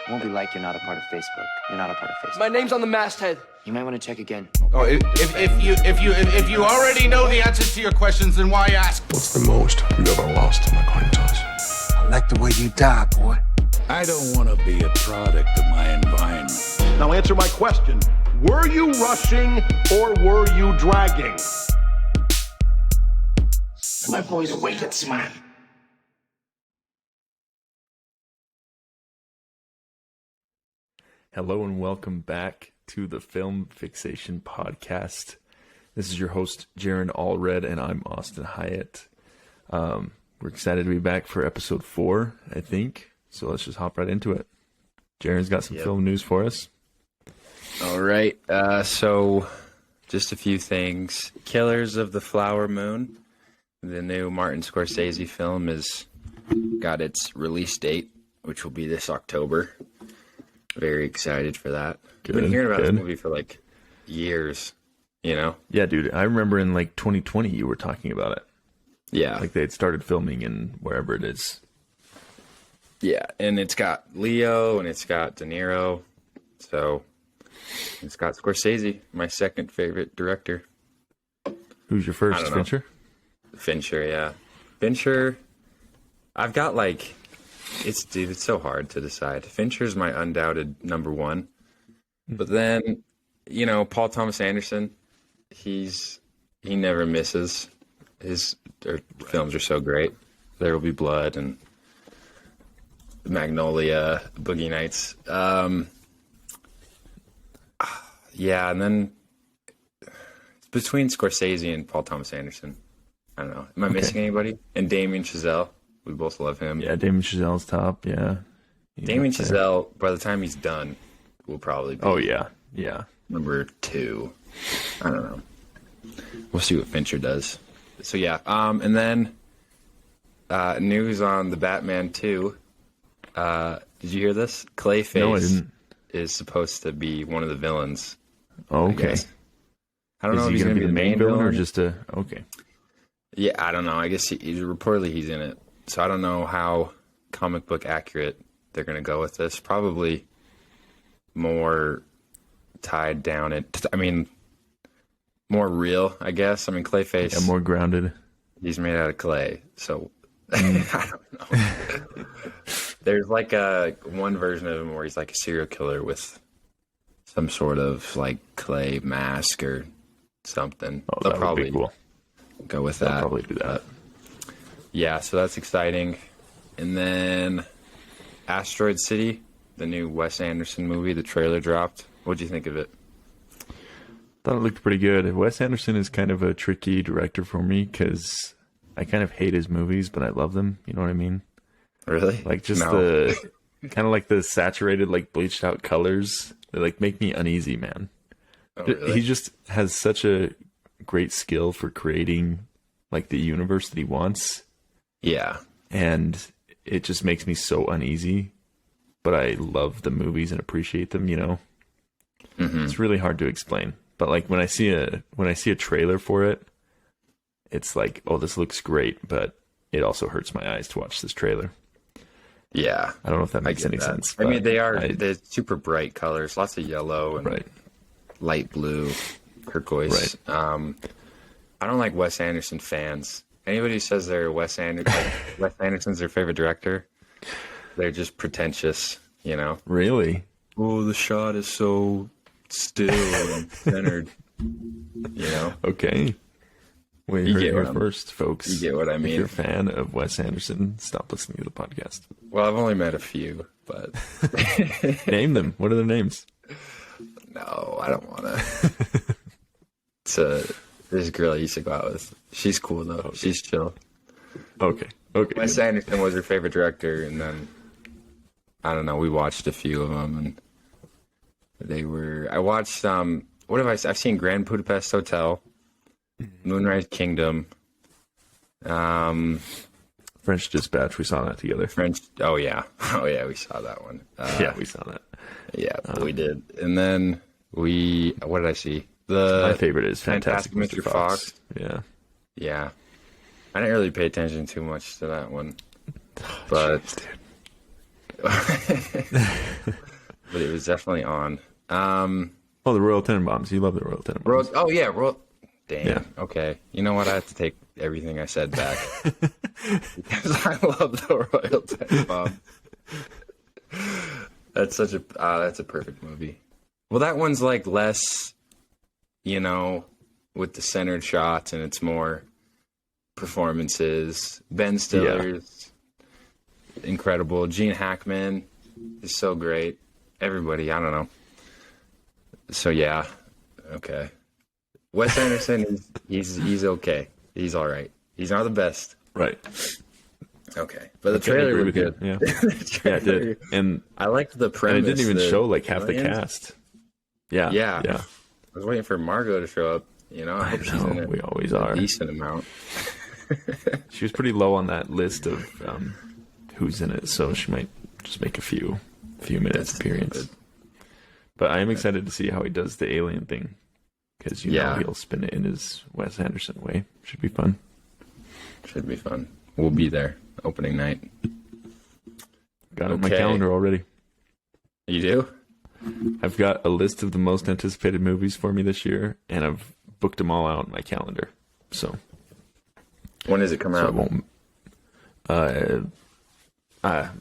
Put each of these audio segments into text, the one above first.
It won't be like you're not a part of Facebook. You're not a part of Facebook. My name's on the masthead. You might want to check again. Oh, if you already know the answers to your questions, then why ask? What's the most you ever lost on a coin toss? I like the way you die, boy. I don't want to be a product of my environment. Now answer my question. Were you rushing or were you dragging? My boy's a wicked man. Hello and welcome back to the Film Fixation podcast. This is your host, Jaron Allred, and I'm Austin Hyatt. We're excited to be back for episode 4, I think. So let's just hop right into it. Jaron's got some film news for us. All right. So just a few things. Killers of the Flower Moon, the new Martin Scorsese film, has got its release date, which will be this October. Very excited for that. I've been hearing about this movie for like years, you know? Yeah, dude. I remember in like 2020 you were talking about it. Yeah. Like they had started filming in wherever it is. Yeah, and it's got Leo and it's got De Niro. So it's got Scorsese, my second favorite director. Who's your first, Fincher? Fincher, yeah. Fincher, I've got like... It's so hard to decide. Fincher's my undoubted number one. But then, you know, Paul Thomas Anderson, he never misses. His films are so great. There Will Be Blood and Magnolia, Boogie Nights. Yeah, and then it's between Scorsese and Paul Thomas Anderson. I don't know. Am I missing anybody? And Damien Chazelle. We both love him. Yeah, Damien Chazelle's top, yeah. Damien Chazelle, by the time he's done, will probably be... Oh, yeah. Number 2. I don't know. We'll see what Fincher does. So, yeah. And then news on the Batman 2. Did you hear this? Clayface No, I didn't. is supposed to be one of the villains. Oh, okay. I don't know if he's going to be the main villain villain or just a... Okay. Yeah, I don't know. I guess reportedly he's in it. So I don't know how comic book accurate they're going to go with this. Probably more tied down. More real, I guess. I mean, Clayface. Yeah, more grounded. He's made out of clay. So I don't know. There's like one version of him where he's like a serial killer with some sort of like clay mask or something. Oh, They'll that probably would be cool. Go with They'll that. probably do that. Yeah, so that's exciting. And then Asteroid City, the new Wes Anderson movie, the trailer dropped. What'd you think of it? Thought it looked pretty good. Wes Anderson is kind of a tricky director for me because I kind of hate his movies, but I love them. You know what I mean? Really? Like just the kind of like the saturated, like bleached out colors. They like make me uneasy, man. Oh, really? He just has such a great skill for creating like the universe that he wants. Yeah. And it just makes me so uneasy, but I love the movies and appreciate them, you know? Mm-hmm. It's really hard to explain. But like when I see a trailer for it, it's like, oh, this looks great, but it also hurts my eyes to watch this trailer. Yeah. I don't know if that makes any sense. I mean, they're super bright colors, lots of yellow and light blue, turquoise. Right. I don't like Wes Anderson fans. Anybody who says they're Wes Anderson's their favorite director, they're just pretentious, you know? Really? Oh, the shot is so still and centered, you know? Okay. Well, you heard it here first, folks. You get what I mean. If you're a fan of Wes Anderson, stop listening to the podcast. Well, I've only met a few, but... Name them. What are their names? No, I don't want to. This girl I used to go out with. She's cool, though. Okay. She's chill. Okay. Wes Anderson was her favorite director, and then, I don't know, we watched a few of them, and they were... I watched, what have I've seen Grand Budapest Hotel, Moonrise Kingdom, French Dispatch, we saw that together. Oh yeah, we saw that one. Yeah, we saw that. Yeah, we did. And then what did I see? My favorite is Fantastic Mr. Fox. Yeah. I didn't really pay attention too much to that one. But But it was definitely on. Oh, the Royal Tenenbaums. You love the Royal Tenenbaums. Oh yeah, damn. Yeah. Okay. You know what? I have to take everything I said back because I love the Royal Tenenbaums. That's a perfect movie. Well, that one's like less, with the centered shots, and it's more performances. Ben Stiller's incredible. Gene Hackman is so great. Everybody, I don't know. So yeah, okay. Wes Anderson, he's okay. He's all right. He's not the best. Right. Okay, but the trailer looked good. Yeah, yeah, it did. And I liked the premise. And it didn't even show like half the cast. Yeah. I was waiting for Margot to show up. I hope she's in it. We always are. A decent amount. She was pretty low on that list of who's in it, so she might just make a few minutes appearance. Stupid. But I am excited to see how he does the alien thing, because know he'll spin it in his Wes Anderson way. Should be fun. Should be fun. We'll be there opening night. Got it on my calendar already. You do? I've got a list of the most anticipated movies for me this year, and I've booked them all out on my calendar. So when does it come out?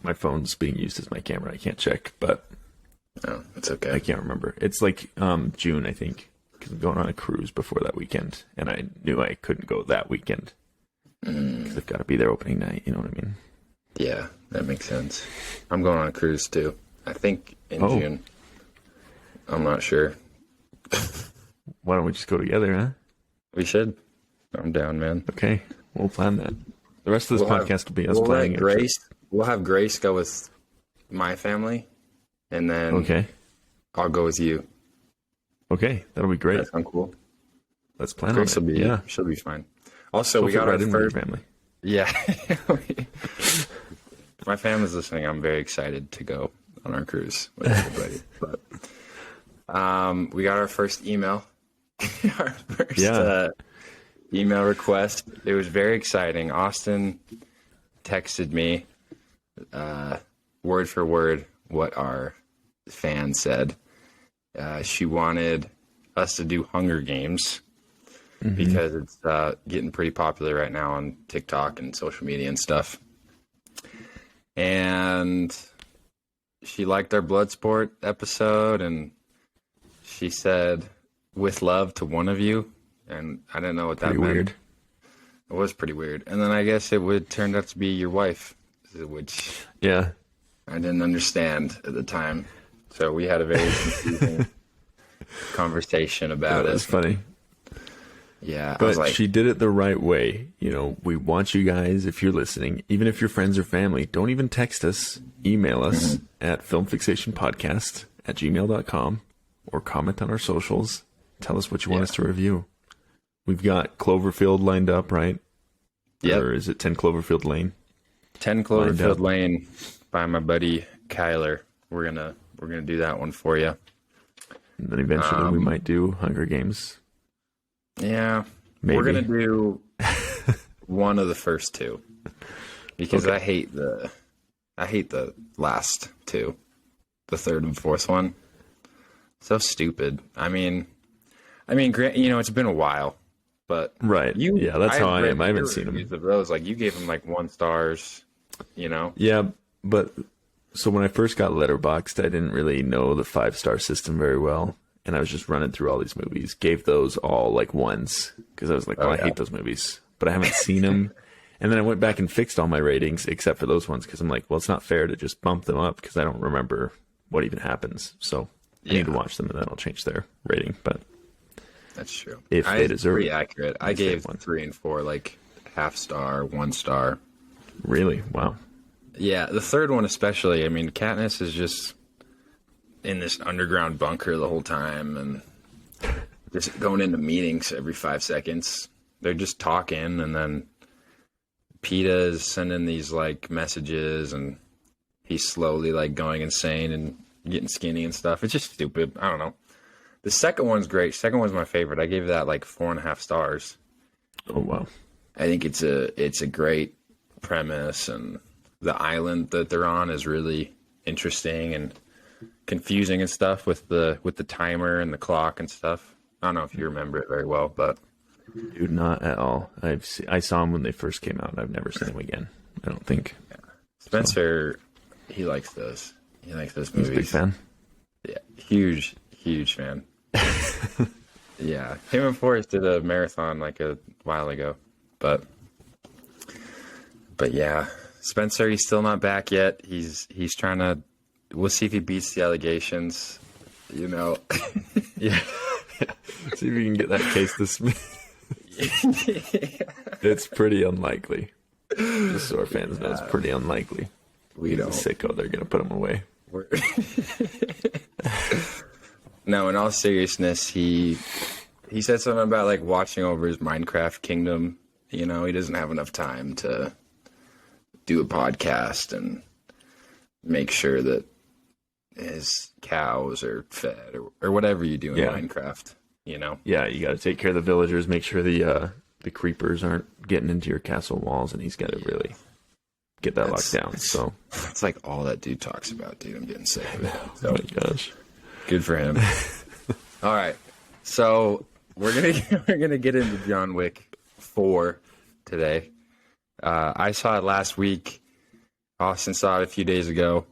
My phone's being used as my camera. I can't check, but it's okay. I can't remember. It's like June, I think, because I'm going on a cruise before that weekend, and I knew I couldn't go that weekend because I've got to be there opening night. You know what I mean? Yeah, that makes sense. I'm going on a cruise too. I think in June. I'm not sure. Why don't we just go together, huh? We should. I'm down, man. Okay, we'll plan that. The rest of this podcast will be us planning. We'll have Grace go with my family, and then I'll go with you. Okay, that'll be great. That sounds cool. Let's plan Grace on it. She'll be fine. Also, we got our first family. Yeah. My family's listening. I'm very excited to go on our cruise with everybody. But we got our first email. Our first email request. It was very exciting. Austin texted me word for word what our fan said. She wanted us to do Hunger Games because it's getting pretty popular right now on TikTok and social media and stuff. And she liked our Bloodsport episode, and she said, "With love to one of you." And I didn't know what that meant. Weird. It was pretty weird. And then I guess it would turn out to be your wife, which I didn't understand at the time. So we had a very confusing conversation about it. It was funny. Yeah. But she did it the right way. We want you guys, if you're listening, even if you're friends or family, don't even text us. Email us at filmfixationpodcast@gmail.com or comment on our socials. Tell us what you want us to review. We've got Cloverfield lined up, right? Yeah. Or is it 10 Cloverfield Lane? 10 Cloverfield Lane by my buddy Kyler. We're gonna do that one for you. And then eventually we might do Hunger Games. Yeah. Maybe. We're gonna do one of the first two. Because I hate the last two. The third and fourth one. So stupid. I mean, it's been a while, but right. That's how I am. I haven't seen them. Of those, you gave them 1 stars, Yeah, but so when I first got Letterboxd, I didn't really know the 5-star system very well, and I was just running through all these movies. Gave those all 1s because I was like, I hate those movies, but I haven't seen them. And then I went back and fixed all my ratings except for those ones because I'm like, well, it's not fair to just bump them up because I don't remember what even happens. So I need to watch them and then I'll change their rating. But that's true. If they deserve pretty it. Accurate. I gave 3 and 4 half star, 1 star. Really? Wow. Yeah, the third one especially. I mean, Katniss is just in this underground bunker the whole time and just going into meetings every 5 seconds. They're just talking, and then PETA is sending these messages, and he's slowly going insane and getting skinny and stuff. It's just stupid. I don't know. The second one's great. Second one's my favorite. I gave that 4.5 stars. Oh wow! I think it's a great premise, and the island that they're on is really interesting and confusing and stuff with the timer and the clock and stuff. I don't know if you remember it very well, but Dude, not at all. I saw them when they first came out. I've never seen them again. I don't think. Spencer, he likes those. He likes those He's movies. a big fan. Yeah, huge fan. Yeah, him and Forrest did a marathon like a while ago, but yeah, Spencer, he's still not back yet. He's trying to. We'll see if he beats the allegations. You know, Yeah. See if you can get that case dismissed. It's pretty unlikely. Just so our fans know, it's pretty unlikely. we He's a don't. sicko. They're gonna put him away. We're- No, in all seriousness, he said something about like watching over his Minecraft kingdom. You know, he doesn't have enough time to do a podcast and make sure that his cows are fed or whatever you do in Yeah. Minecraft. You know, Yeah, you got to take care of the villagers. Make sure the creepers aren't getting into your castle walls, and he's got to really get that locked down. So, it's like all that dude talks about, dude. I'm getting sick of it. oh So my gosh. good for him. All right, so we're gonna get into John Wick 4 today. I saw it last week. Austin saw it a few days ago.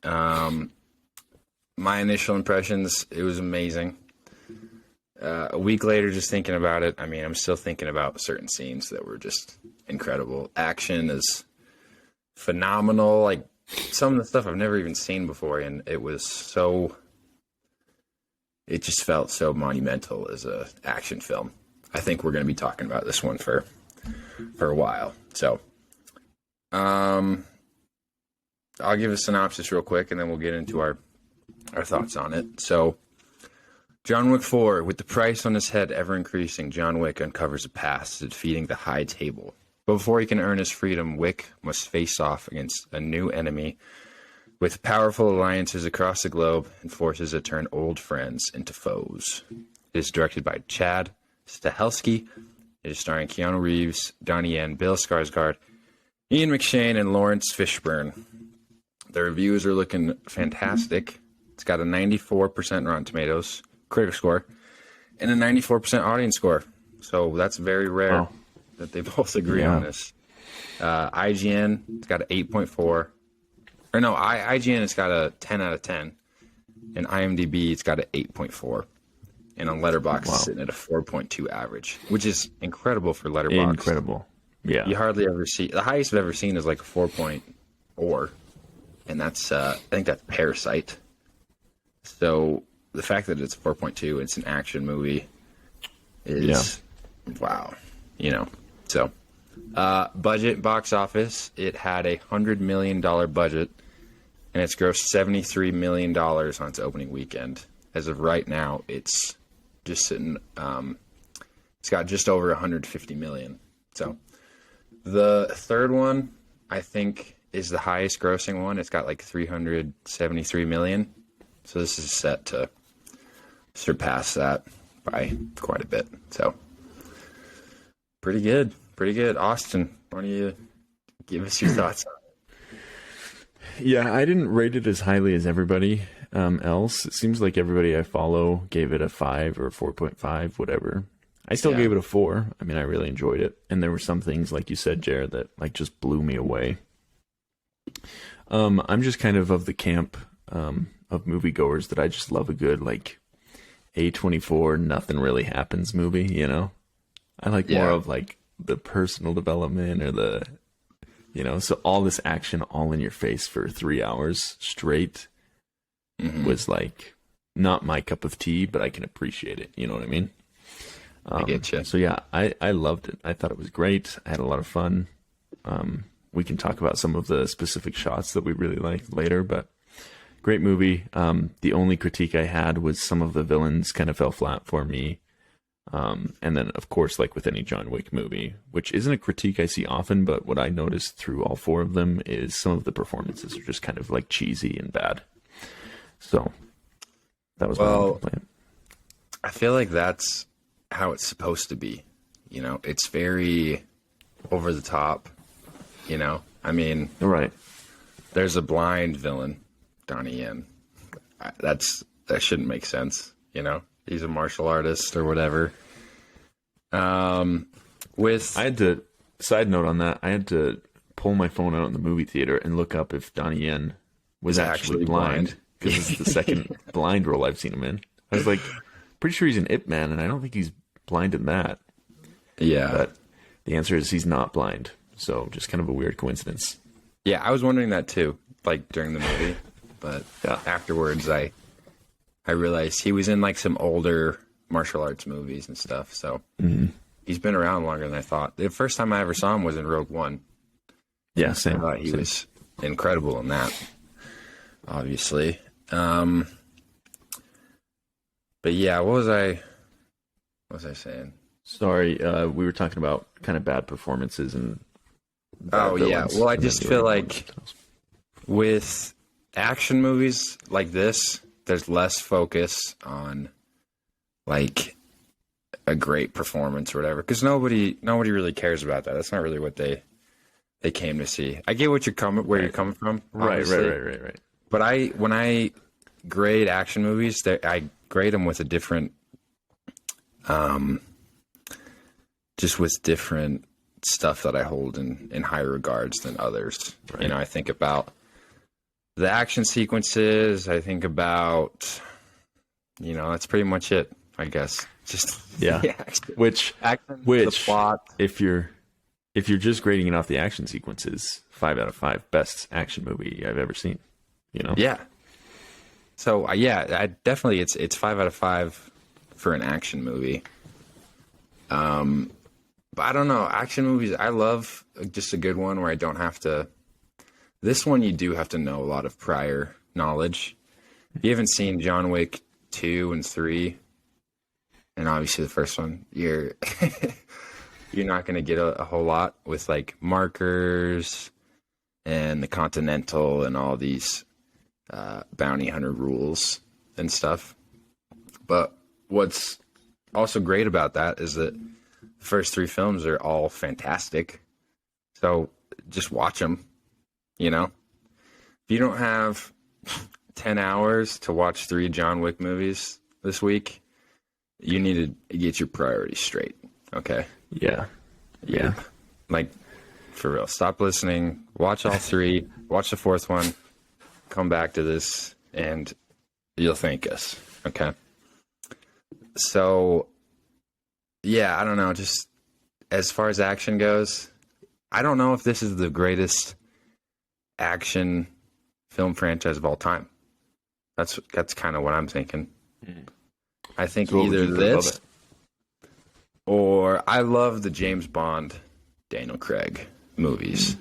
My initial impressions, it was amazing. A week later, just thinking about it, I mean, I'm still thinking about certain scenes that were just incredible. Action is phenomenal. Like some of the stuff I've never even seen before, and it just felt so monumental as a action film. I think we're going to be talking about this one for a while. So, I'll give a synopsis real quick, and then we'll get into our thoughts on it. So, John Wick 4, with the price on his head ever increasing, John Wick uncovers a path to defeating the High Table. But before he can earn his freedom, Wick must face off against a new enemy with powerful alliances across the globe and forces to turn old friends into foes. It is directed by Chad Stahelski. It is starring Keanu Reeves, Donnie Yen, Bill Skarsgård, Ian McShane, and Lawrence Fishburne. The reviews are looking fantastic. It's got a 94% Rotten Tomatoes critic score and a 94% audience score. So that's very rare that they both agree on this. IGN, it's got an 8.4. Or no, IGN, it's got a 10 out of 10. And IMDb, it's got an 8.4. And on Letterboxd, it's sitting at a 4.2 average, which is incredible for Letterboxd. Incredible. Yeah. You hardly ever see, the highest I've ever seen is like a 4.4. And that's, I think that's Parasite. So the fact that it's 4.2, it's an action movie is, wow, you know. So, budget, box office, it had a $100 million budget, and it's grossed $73 million on its opening weekend. As of right now, it's just sitting, it's got just over 150 million. So, the third one, I think, is the highest grossing one. It's got like 373 million. So this is set to surpass that by quite a bit. So pretty good. Austin, why don't you give us your thoughts on it? Yeah, I didn't rate it as highly as everybody else. It seems like everybody I follow gave it a 5 or 4.5, whatever. I still gave it a 4. I mean, I really enjoyed it. And there were some things, like you said, Jared, that like just blew me away. I'm just kind of the camp of moviegoers that I just love a good, like, A24, nothing really happens movie, you know? I like more of, like, the personal development or the, you know, so all this action all in your face for 3 hours straight was, like, not my cup of tea, but I can appreciate it, you know what I mean? I get you. So, yeah, I loved it. I thought it was great. I had a lot of fun. We can talk about some of the specific shots that we really liked later, but great movie. The only critique I had was some of the villains kind of fell flat for me. And then, of course, like with any John Wick movie, which isn't a critique I see often, but what I noticed through all 4 of them is some of the performances are just kind of like cheesy and bad. So that was my only complaint. I feel like that's how it's supposed to be. You know, it's very over the top. You know, I mean, Right. there's a blind villain, Donnie Yen. That shouldn't make sense, you know. He's a martial artist or whatever. I had to, side note on that, I had to pull my phone out in the movie theater and look up if Donnie Yen was actually blind, because this is the second blind role I've seen him in. I was like, pretty sure he's an Ip Man, and I don't think he's blind in that. Yeah. But the answer is he's not blind. So just kind of a weird coincidence. Yeah, I was wondering that too, like during the movie. But afterwards, I realized he was in like some older martial arts movies and stuff. So he's been around longer than I thought. The first time I ever saw him was in Rogue One. Yeah, same. I thought he was incredible in that, obviously. But yeah, what was I saying? Sorry, we were talking about kind of bad performances and Oh yeah, well I just feel like with action movies like this, there's less focus on like a great performance or whatever, because nobody really cares about that. That's not really what they came to see. I get what you're coming from. Obviously. Right. But when I grade action movies, I grade them with a different, just with different stuff that I hold in higher regards than others. Right. You know, I think about the action sequences. I think about, you know, that's pretty much it, I guess. Just which the plot. If you're just grading it off the action sequences, 5 out of 5, best action movie I've ever seen. You know? Yeah. So I definitely it's 5 out of 5 for an action movie. But I don't know, action movies, I love just a good one where I don't have to. This one you do have to know a lot of prior knowledge. If you haven't seen John Wick 2 and 3, and obviously the first one, you're not going to get a whole lot with like markers and the Continental and all these bounty hunter rules and stuff. But what's also great about that is that the first 3 films are all fantastic. So just watch them, you know. If you don't have 10 hours to watch 3 John Wick movies this week, you need to get your priorities straight, okay? Yeah. Like, for real, stop listening, watch all 3, watch the 4th one, come back to this, and you'll thank us, okay? So, yeah, I don't know, just as far as action goes, I don't know if this is the greatest action film franchise of all time. That's kind of what I'm thinking. I think So either this or I love the James Bond, Daniel Craig movies.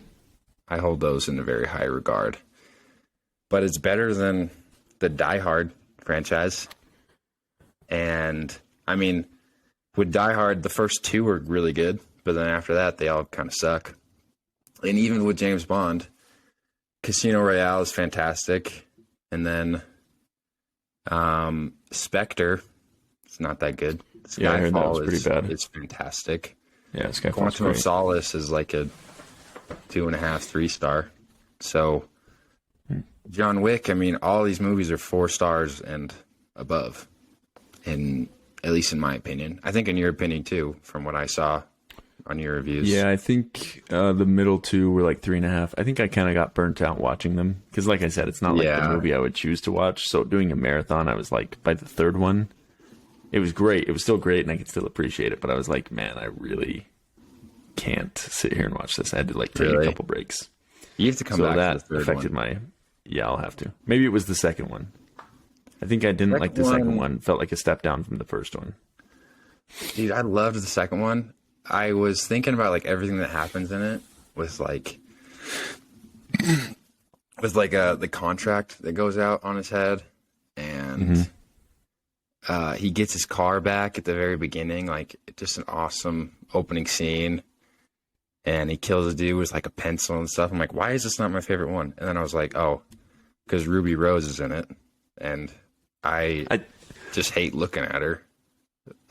I hold those in a very high regard. But it's better than the Die Hard franchise. And, I mean, with Die Hard, the first 2 were really good, but then after that, they all kind of suck. And even with James Bond, Casino Royale is fantastic. And then Spectre, it's not that good. Yeah, I heard that was pretty bad. It's fantastic. Yeah, Skyfall's Quantum of great. Solace is like a 2.5, 3 star. So John Wick, I mean, all these movies are 4 stars and above, at least in my opinion. I think in your opinion too, from what I saw on your reviews. Yeah, I think the middle 2 were like 3.5. I think I kind of got burnt out watching them because, like I said, it's not like the movie I would choose to watch. So doing a marathon, I was like, by the 3rd one, it was great. It was still great, and I could still appreciate it. But I was like, man, I really can't sit here and watch this. I had to like take a couple breaks. You have to come back that to the 3rd affected one. Yeah, I'll have to. Maybe it was the 2nd one. I think I didn't like the 2nd one. Felt like a step down from the 1st one. Dude, I loved the 2nd one. I was thinking about like everything that happens in it with like the contract that goes out on his head, and he gets his car back at the very beginning, like just an awesome opening scene, and he kills a dude with like a pencil and stuff. I'm like, why is this not my favorite one? And then I was like, oh, because Ruby Rose is in it, and I just hate looking at her.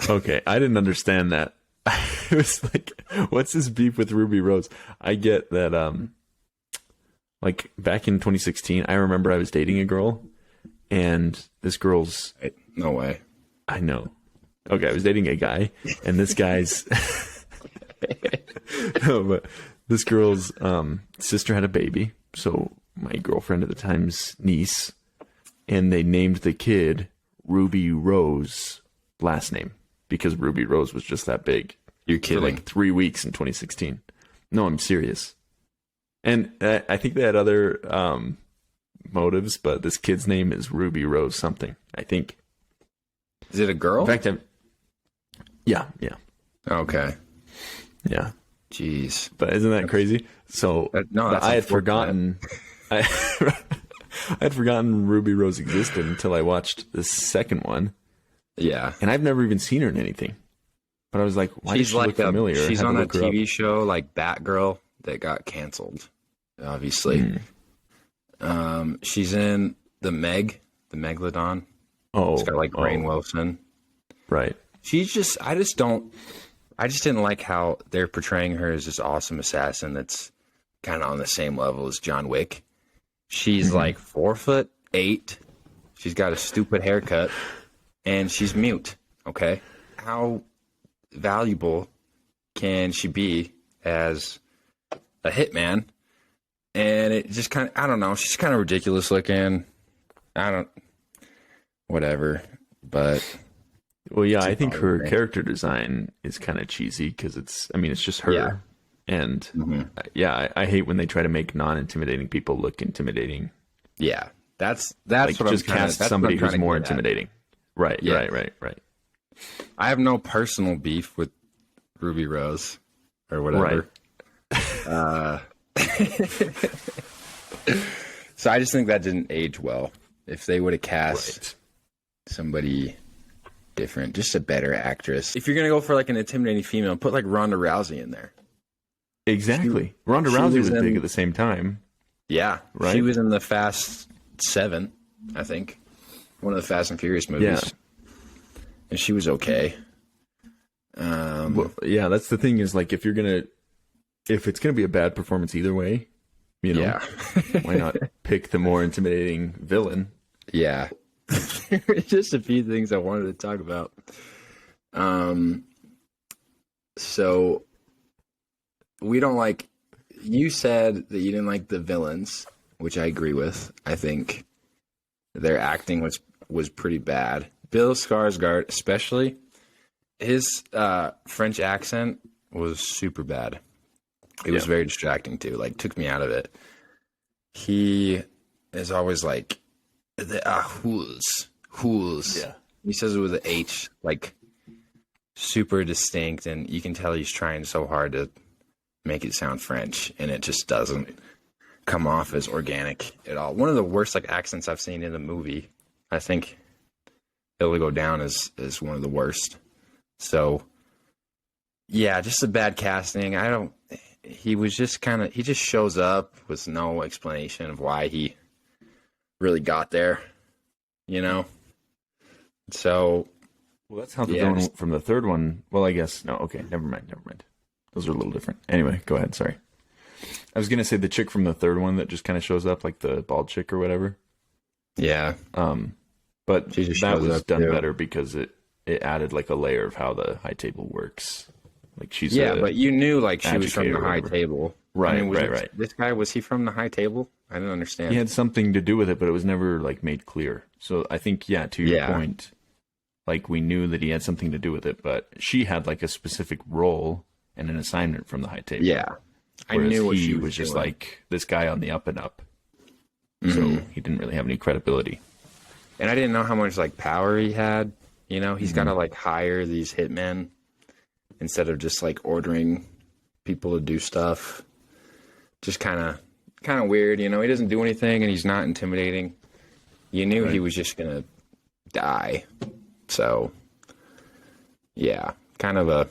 Okay, I didn't understand that. It was like, what's this beef with Ruby Rose? I get that Like back in 2016, I remember I was dating a girl, and this girl's. No way. I know. Okay, I was dating a guy, and this guy's. No, but this girl's sister had a baby, so my girlfriend at the time's niece, and they named the kid Ruby Rose last name because Ruby Rose was just that big. You're kidding. For like 3 weeks in 2016. No, I'm serious. And I think they had other motives, but this kid's name is Ruby Rose something, I think. Is it a girl? In fact, yeah. Okay. Yeah. Jeez. But isn't that crazy? So no, that's I had forgotten. I had forgotten Ruby Rose existed until I watched the second one. Yeah. And I've never even seen her in anything. But I was like, why does she look familiar? She's on a TV show like Batgirl that got canceled, obviously. She's in the Megalodon. Oh. It's got like Rainn Wilson. Right. I just didn't like how they're portraying her as this awesome assassin that's kind of on the same level as John Wick. She's like 4'8". She's got a stupid haircut, and she's mute. Okay, how valuable can she be as a hitman? And it just kind of, I don't know. She's kind of ridiculous looking. Whatever. But well, yeah, I think her character design is kind of cheesy because it's just her. Yeah. And I hate when they try to make non-intimidating people look intimidating. Yeah, that's like what just I'm cast somebody who's more intimidating. Right, Yeah. right. I have no personal beef with Ruby Rose or whatever. Right. So I just think that didn't age well. If they would have cast somebody different, just a better actress. If you're gonna go for like an intimidating female, put like Ronda Rousey in there. Exactly. Ronda Rousey was big at the same time. Yeah, right. She was in the Fast 7, I think, one of the Fast and Furious movies. Yeah. And she was okay. Well, yeah, that's the thing is like if it's gonna be a bad performance either way, yeah. Why not pick the more intimidating villain? Yeah. Just a few things I wanted to talk about. So we don't like, you said that you didn't like the villains, which I agree with. I think their acting was pretty bad. Bill Skarsgård, especially, his French accent was super bad. It was very distracting too. Like, took me out of it. He is always like, the hools. Yeah. He says it with an H, like super distinct, and you can tell he's trying so hard to make it sound French, and it just doesn't come off as organic at all. One of the worst like accents I've seen in a movie. I think it'll go down as one of the worst. So yeah, just a bad casting. He was just he just shows up with no explanation of why he really got there, So, well, that's how the villain from the third one. Well, I guess no. Okay, never mind. Those are a little different. Anyway, go ahead. Sorry, I was gonna say the chick from the third one that just kind of shows up, like the bald chick or whatever. Yeah. But that was done better because it added like a layer of how the high table works. Like she's but you knew like she was from the high table, right? Right. This guy, was he from the high table? I didn't understand. He had something to do with it, but it was never like made clear. So I think, to your point, like we knew that he had something to do with it, but she had like a specific role and an assignment from the high table. Yeah, I knew what she was just like this guy on the up and up. So he didn't really have any credibility. And I didn't know how much like power he had. He's got to like hire these hitmen instead of just like ordering people to do stuff. Just kind of weird. He doesn't do anything and he's not intimidating. You knew he was just gonna die. So yeah, kind of a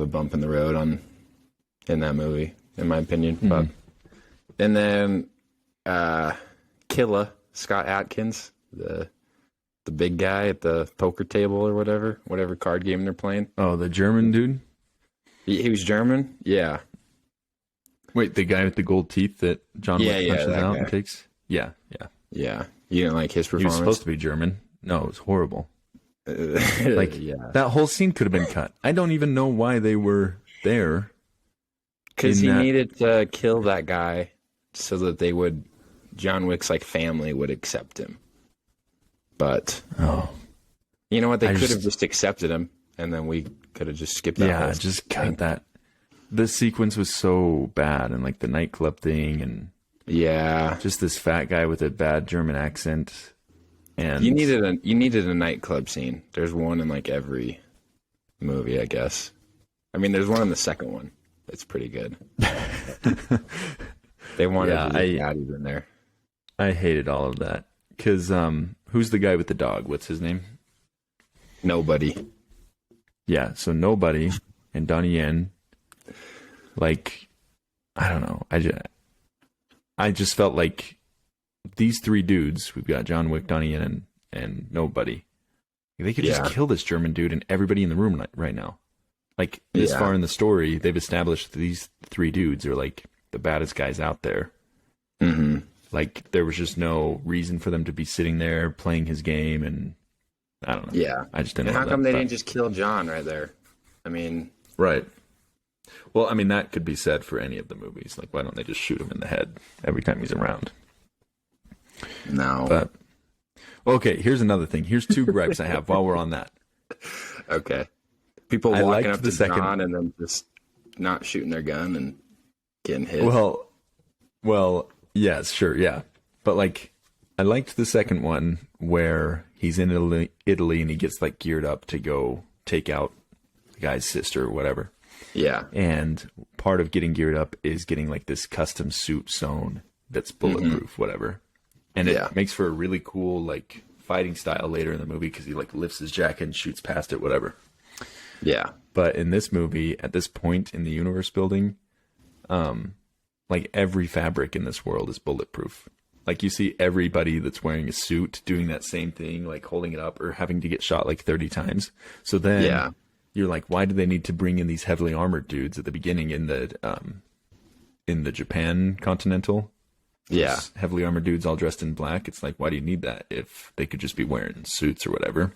bump in the road in that movie, in my opinion. But and then Killa Scott Atkins, the big guy at the poker table or whatever card game they're playing. Oh, the German dude? He was German? Yeah. Wait, the guy with the gold teeth that John Wick punches that out guy. and takes? Yeah. Yeah. You didn't like his He performance? was supposed to be German. No, it was horrible. like, That whole scene could have been cut. I don't even know why they were there. because he needed to kill that guy so that John Wick's like family would accept him. But you know what? They could have just accepted him, and then we could have just skipped that. Yeah, just cut that. This sequence was so bad, and like the nightclub thing, and just this fat guy with a bad German accent. And you needed a nightclub scene. There's one in like every movie, I guess. I mean, there's one in the second one. It's pretty good. They wanted to get daddies in there. I hated all of that because who's the guy with the dog? What's his name? Nobody. Yeah, so Nobody and Donnie Yen. Like, I don't know. I just felt like these three dudes. We've got John Wick, Donnie Yen, and Nobody. They could just kill this German dude and everybody in the room right now. Like, this far in the story, they've established these three dudes are, like, the baddest guys out there. Mm-hmm. Like, there was just no reason for them to be sitting there playing his game, and I don't know. Yeah. I just didn't And know how come they didn't just kill John right there? I mean... Right. Well, I mean, that could be said for any of the movies. Like, why don't they just shoot him in the head every time he's around? No. But, okay, here's another thing. Here's two gripes I have while we're on that. Okay. People I walking liked up the to second- John and then just not shooting their gun and getting hit. Well, yes, sure, yeah. But, like, I liked the second one where he's in Italy and he gets, like, geared up to go take out the guy's sister or whatever. Yeah. And part of getting geared up is getting, like, this custom suit sewn that's bulletproof, whatever. And it makes for a really cool, like, fighting style later in the movie because he, like, lifts his jacket and shoots past it, whatever. Yeah. But in this movie, at this point in the universe building, like, every fabric in this world is bulletproof. Like, you see everybody that's wearing a suit doing that same thing, like holding it up or having to get shot like 30 times. So then you're like, why do they need to bring in these heavily armored dudes at the beginning in the Japan Continental? Yeah. Those heavily armored dudes all dressed in black. It's like, why do you need that if they could just be wearing suits or whatever?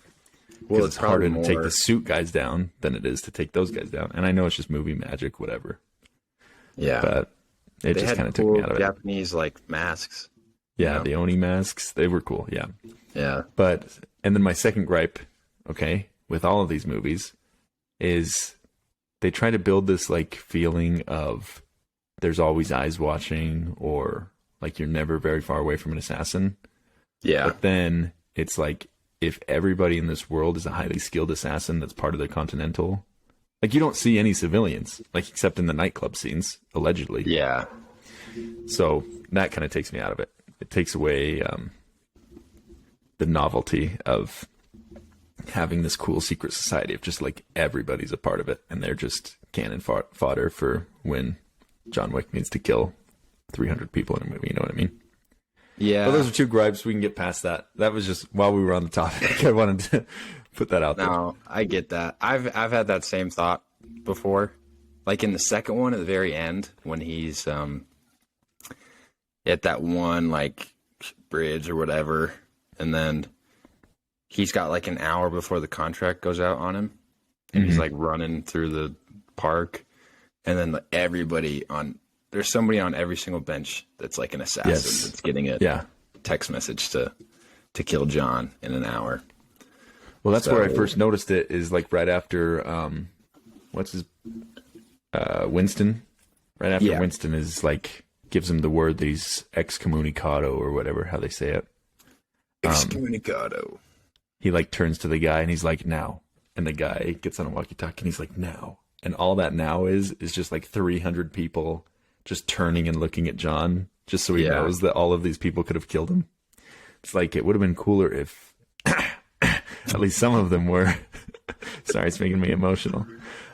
Well, it's harder to take the suit guys down than it is to take those guys down. And I know it's just movie magic, whatever. Yeah. But it just kind of took me out of it. Japanese, like, masks. Yeah, the Oni masks, they were cool, yeah. Yeah. But, and then my second gripe, okay, with all of these movies, is they try to build this, like, feeling of there's always eyes watching, or, like, you're never very far away from an assassin. Yeah. But then it's like, if everybody in this world is a highly skilled assassin that's part of the Continental, like, you don't see any civilians, like, except in the nightclub scenes, allegedly. Yeah. So that kind of takes me out of it. It takes away the novelty of having this cool secret society of just, like, everybody's a part of it, and they're just cannon fodder for when John Wick needs to kill 300 people in a movie, you know what I mean? Yeah. Well, those are two gripes. We can get past that. That was just while we were on the topic. I wanted to put that out there. No, I get that. I've had that same thought before. Like in the second one at the very end when he's at that one like bridge or whatever, and then he's got like an hour before the contract goes out on him, and he's like running through the park, and then there's somebody on every single bench that's like an assassin that's getting a text message to kill John in an hour. Well, that's where I first noticed it, is like right after Winston. Right after Winston is like gives him the word that he's excommunicado or whatever, how they say it. Excommunicado. He like turns to the guy and he's like, now. And the guy gets on a walkie-talkie and he's like, now. And all that now is just like 300 people just turning and looking at John, just so he knows that all of these people could have killed him. It's like, it would have been cooler if at least some of them were. Sorry, it's making me emotional.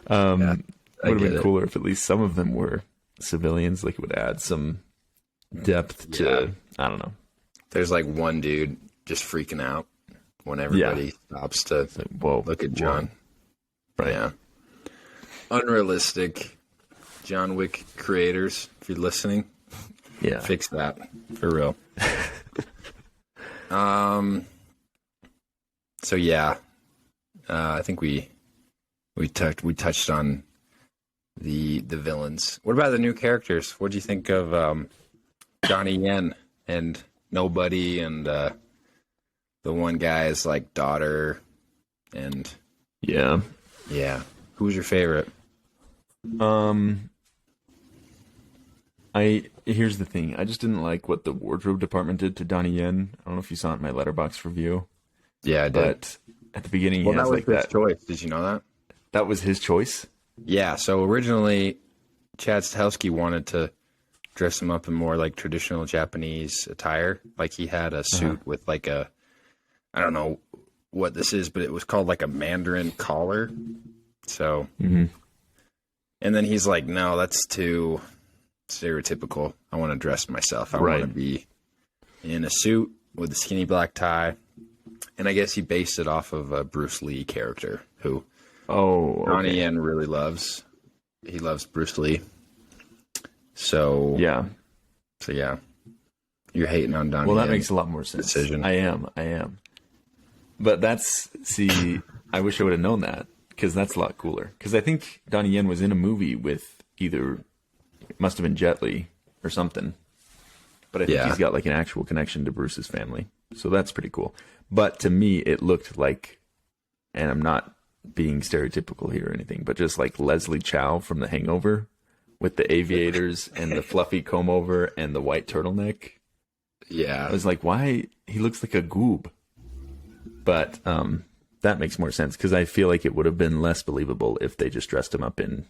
Would have been cooler if at least some of them were civilians. Like, it would add some depth to, I don't know. There's like one dude just freaking out when everybody stops to look at John. Right. Yeah. Unrealistic. John Wick creators, if you're listening, Yeah. fix that for real. So yeah, I think we touched on the villains. What about the new characters? What do you think of Johnny Yen and Nobody and the one guy's like daughter and Yeah. Who's your favorite? Here's the thing. I just didn't like what the wardrobe department did to Donnie Yen. I don't know if you saw it in my letterbox review. Yeah, I did. But at the beginning, he has that was like his that. choice. Did you know that? That was his choice. Yeah. So originally, Chad Stahelski wanted to dress him up in more like traditional Japanese attire. Like he had a suit with like I don't know what this is, but it was called like a Mandarin collar. So, and then he's like, no, that's too stereotypical. I want to dress myself. I want to be in a suit with a skinny black tie. And I guess he based it off of a Bruce Lee character who Donnie Yen really loves. He loves Bruce Lee. So yeah. You're hating on Donnie Yen. Well, that makes a lot more sense. Decision. I am. But I wish I would have known that, because that's a lot cooler. Because I think Donnie Yen was in a movie with it must have been Jet Li or something. But I think he's got like an actual connection to Bruce's family. So that's pretty cool. But to me, it looked like, and I'm not being stereotypical here or anything, but just like Leslie Chow from The Hangover with the aviators and the fluffy comb over and the white turtleneck. Yeah. I was like, why? He looks like a goob. But that makes more sense, because I feel like it would have been less believable if they just dressed him up in,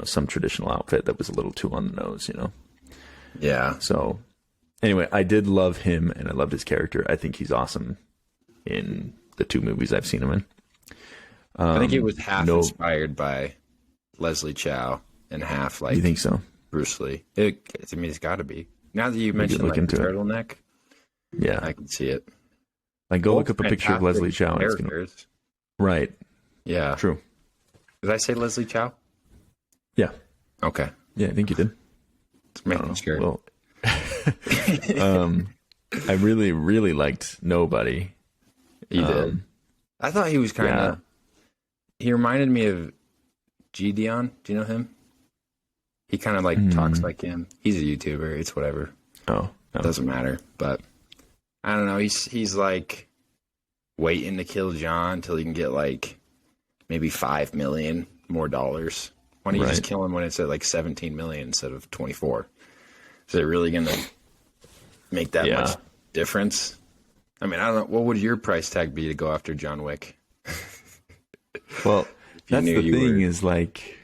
some traditional outfit that was a little too on the nose, Yeah. So anyway, I did love him and I loved his character. I think he's awesome in the 2 movies I've seen him in. I think it was half inspired by Leslie Chow and half like You think so? Bruce Lee. It's got to be. Now that you mentioned like the turtleneck, yeah, I can see it. Like go look up a picture of Leslie Chow. Right. Yeah. True. Did I say Leslie Chow? Yeah. Okay. Yeah, I think you did. It's making sure. Well, I really, really liked Nobody. You did. I thought he was kind of. He reminded me of Gideon. Do you know him? He kind of like talks like him. He's a YouTuber. It's whatever. Oh, no. It doesn't matter. But I don't know. He's like waiting to kill John until he can get like maybe $5 million more dollars. Why don't you just kill him when it's at like 17 million instead of 24? Is it really gonna make that much difference? I mean, I don't know. What would your price tag be to go after John Wick? Well, that's the thing is like,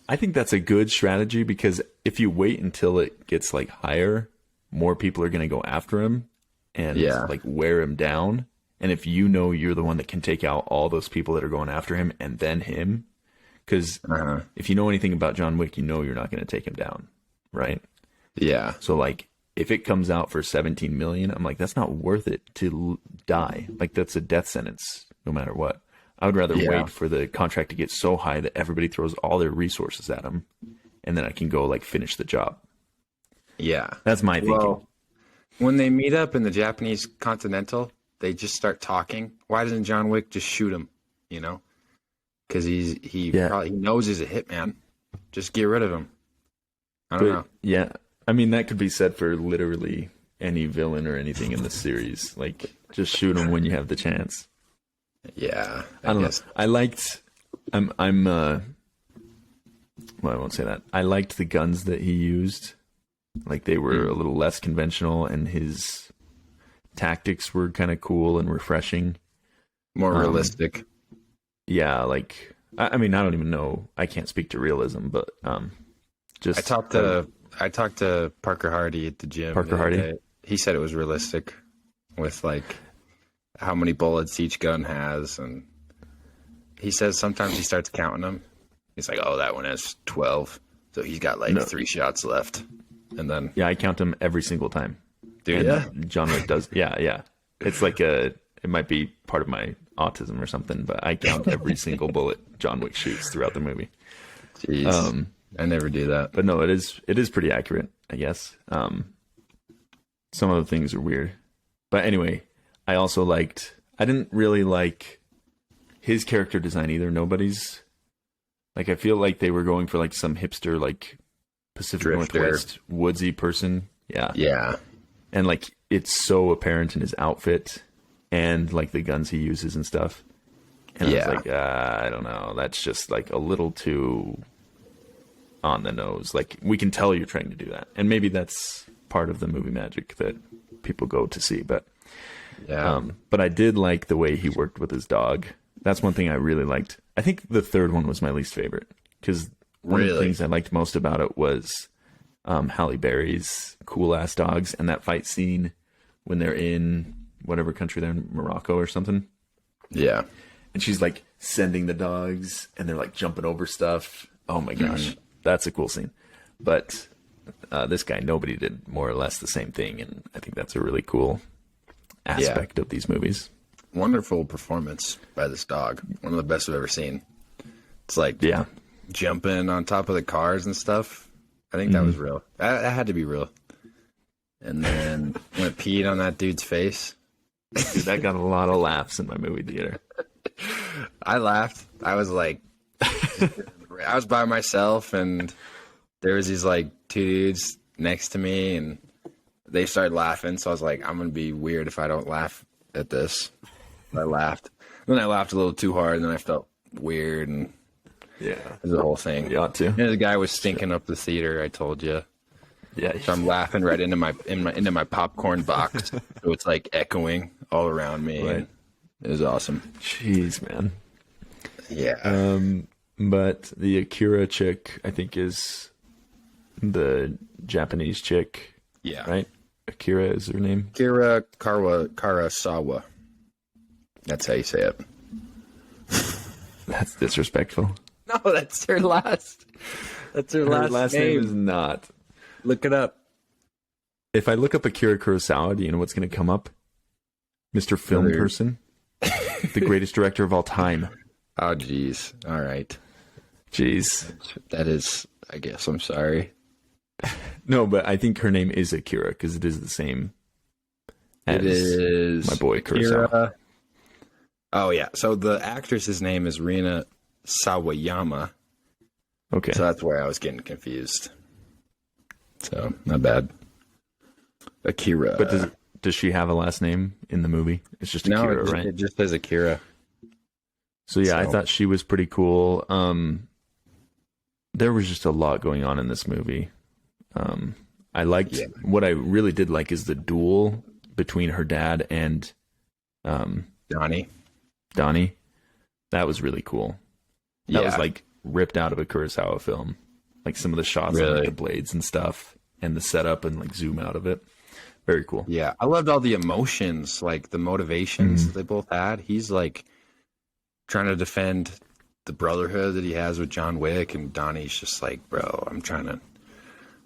I think that's a good strategy, because if you wait until it gets like higher, more people are going to go after him and like wear him down. And if you're the one that can take out all those people that are going after him and then him, because if you know anything about John Wick, you're not going to take him down. Right. Yeah. So like, if it comes out for 17 million, I'm like, that's not worth it to die. Like that's a death sentence no matter what. I would rather wait for the contract to get so high that everybody throws all their resources at him, and then I can go like finish the job. Yeah. That's my thinking. Well, when they meet up in the Japanese Continental, they just start talking. Why doesn't John Wick just shoot him? Because he probably knows he's a hitman. Just get rid of him. I don't know. Yeah. I mean, that could be said for literally any villain or anything in the series. Like, just shoot him when you have the chance. Yeah. I don't know. I liked, well, I won't say that. I liked the guns that he used. Like, they were a little less conventional, and his tactics were kind of cool and refreshing. More realistic. Yeah, like, I mean, I don't even know. I can't speak to realism, but just... I talked to Parker Hardy at the gym. Parker Hardy? He said it was realistic with, like, how many bullets each gun has. And he says sometimes he starts counting them. He's like, oh, that one has 12. So he's got, like, 3 shots left. And then... Yeah, I count them every single time. Dude, yeah? John Wick does. Yeah. It's like it might be part of my autism or something, but I count every single bullet John Wick shoots throughout the movie. Jeez. I never do that. But no, it is pretty accurate, I guess. Some of the things are weird. But anyway, I didn't really like his character design either. Nobody's, like, I feel like they were going for like some hipster, like Pacific Drifter. Northwest woodsy person. Yeah. Yeah. And like, it's so apparent in his outfit and like the guns he uses and stuff. And I was like, I don't know. That's just like a little too on the nose. Like, we can tell you're trying to do that. And maybe that's part of the movie magic that people go to see. But but I did like the way he worked with his dog. That's one thing I really liked. I think the third one was my least favorite, because one of the things I liked most about it was Halle Berry's cool ass dogs, and that fight scene when they're in whatever country they're in, Morocco or something. Yeah. And she's like sending the dogs and they're like jumping over stuff. Oh my gosh. That's a cool scene. But this guy, nobody did more or less the same thing. And I think that's a really cool aspect of these movies. Wonderful performance by this dog. One of the best I've ever seen. It's like jumping on top of the cars and stuff. I think that was real. That had to be real. And then when it peed on that dude's face. Dude, that got a lot of laughs in my movie theater. I laughed. I was like, I was by myself, and there was these like two dudes next to me, and they started laughing. So I was like, I'm gonna be weird if I don't laugh at this. I laughed. Then I laughed a little too hard, and then I felt weird, and it was the whole thing. You ought to. And the guy was stinking up the theater. I told you. Yeah. So I'm laughing right into my popcorn box, so it's like echoing all around me. Right. It was awesome. Jeez, man. Yeah. But the Akira chick, I think, is the Japanese chick. Yeah. Right? Akira is her name. Akira Karasawa. That's how you say it. That's disrespectful. No, that's her last. That's her Last name is not. Look it up. If I look up Akira Kurosawa, do you know what's going to come up? Mr. Film Person. The greatest director of all time. Oh, jeez. All right. Jeez. That is, I guess, I'm sorry. No, but I think her name is Akira, because it is the same as my boy Kurosawa. Akira. Oh, yeah. So the actress's name is Rina Sawayama. Okay. So that's where I was getting confused. So, not bad. Akira. But does she have a last name in the movie? It's just Akira, right? It just says Akira. So I thought she was pretty cool. There was just a lot going on in this movie. I liked what I really did like is the duel between her dad and Donnie. That was really cool. That was like ripped out of a Kurosawa film. Like some of the shots on like, the blades and stuff, and the setup and like zoom out of it. Very cool. Yeah, I loved all the emotions, like the motivations that they both had. He's like trying to defend the brotherhood that he has with John Wick, and Donnie's just like, bro, I'm trying to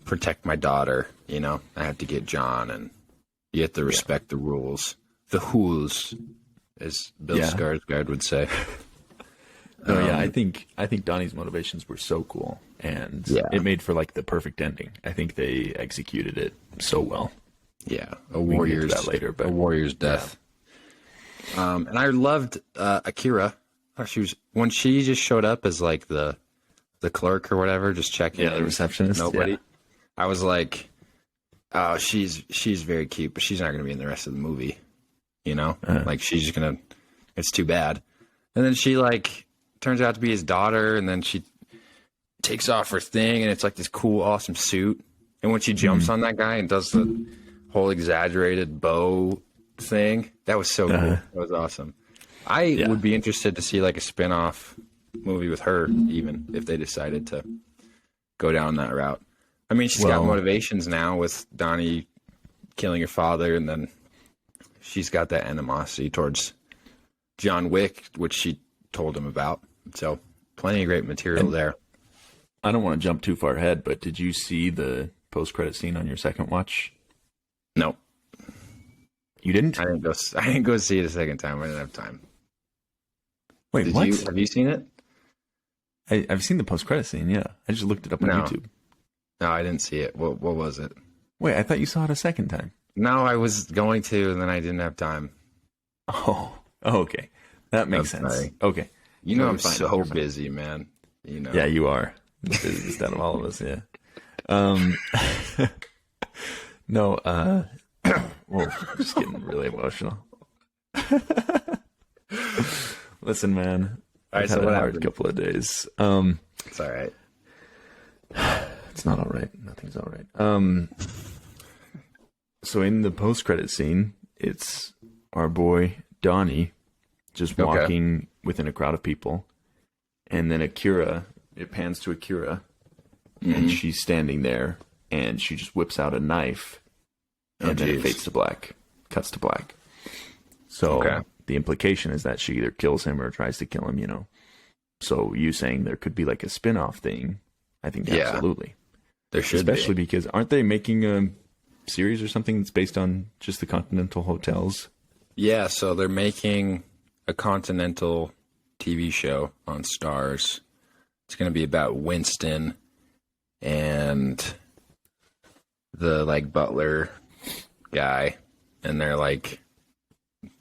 protect my daughter. You know, I have to get John, and you have to respect the rules, the rules, as Bill Skarsgård would say. I think Donnie's motivations were so cool, and it made for like the perfect ending. I think they executed it so well. Yeah, a warrior's death. And I loved Akira. When she just showed up as like the clerk or whatever, just checking. Yeah, the receptionist. Nobody. Yeah. I was like, oh, she's very cute, but she's not going to be in the rest of the movie. You know, like she's just gonna. It's too bad. And then she like turns out to be his daughter, and then she takes off her thing, and it's like this cool, awesome suit. And when she jumps on that guy and does the whole exaggerated bow thing, that was so cool. That was awesome. I would be interested to see like a spin-off movie with her, even if they decided to go down that route. I mean, she's got motivations now with Donnie killing her father, and then she's got that animosity towards John Wick, which she told him about. So plenty of great material there. I don't want to jump too far ahead, but did you see the post-credit scene on your second watch? No. You didn't? I didn't go see it a second time. I didn't have time. Wait, what? Have you seen it? I've seen the post-credit scene, yeah. I just looked it up on No. YouTube. No, I didn't see it. What was it? Wait, I thought you saw it a second time. No, I was going to, and then I didn't have time. Oh, okay. That makes I'm sense. sorry. Okay. You know, No, I'm you're fine, so you're fine. busy, man. You know. Yeah, you are. The busiest out of all of us, yeah. No, well, I'm just getting really emotional. Listen, man. All right, I've so had what a hard happened? couple of days. It's all right. It's not all right. Nothing's all right. So in the post-credit scene, it's our boy Donnie just walking within a crowd of people, and then Akira. It pans to Akira, and she's standing there, and she just whips out a knife, and then it fades to black, cuts to black. So the implication is that she either kills him or tries to kill him. You know. So you saying there could be like a spin-off thing? I think absolutely. There should Especially be. because aren't they making a series or something that's based on just the Continental hotels? Yeah, so they're making a Continental TV show on Stars. It's going to be about Winston and the like butler guy, and they're like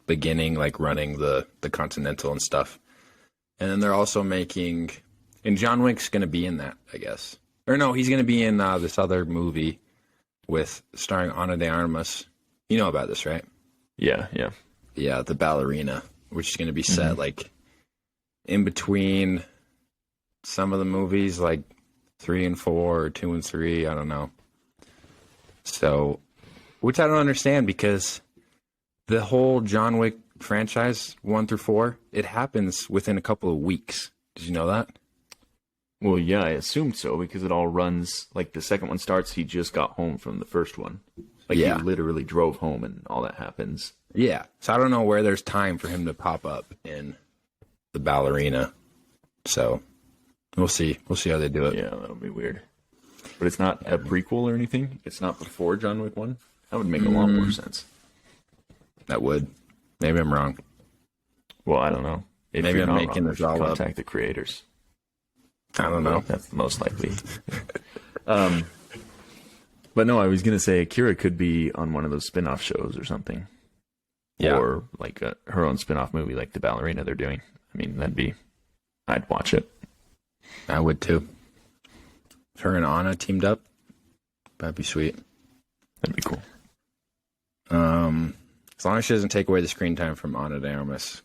beginning like running the Continental and stuff. And then they're also making, and John Wick's going to be in that, I guess. Or no, he's going to be in this other movie with starring Ana de Armas. You know about this, right? Yeah, yeah. Yeah, the ballerina, which is going to be set like in between some of the movies, like 3 and 4 or 2 and 3. I don't know. So, which I don't understand because the whole John Wick franchise, 1 through 4, it happens within a couple of weeks. Did you know that? Well, yeah, I assumed so because it all runs like the second one starts. He just got home from the first one. Like Yeah. he literally drove home and all that happens. Yeah. So I don't know where there's time for him to pop up in the ballerina. So we'll see. We'll see how they do it. Yeah, that'll be weird. But it's not a prequel or anything? It's not before John Wick 1? That would make a lot more sense. That would. Maybe I'm wrong. Well, I don't know. If Maybe you're I'm not making wrong, this all up. contact the creators. I don't know. That's the most likely. But no, I was going to say Akira could be on one of those spin-off shows or something. Yeah. Or like her own spin-off movie like the ballerina they're doing. I mean, I'd watch it. I would too. If her and Anna teamed up, that'd be sweet. That'd be cool. As long as she doesn't take away the screen time from Ana de Armas,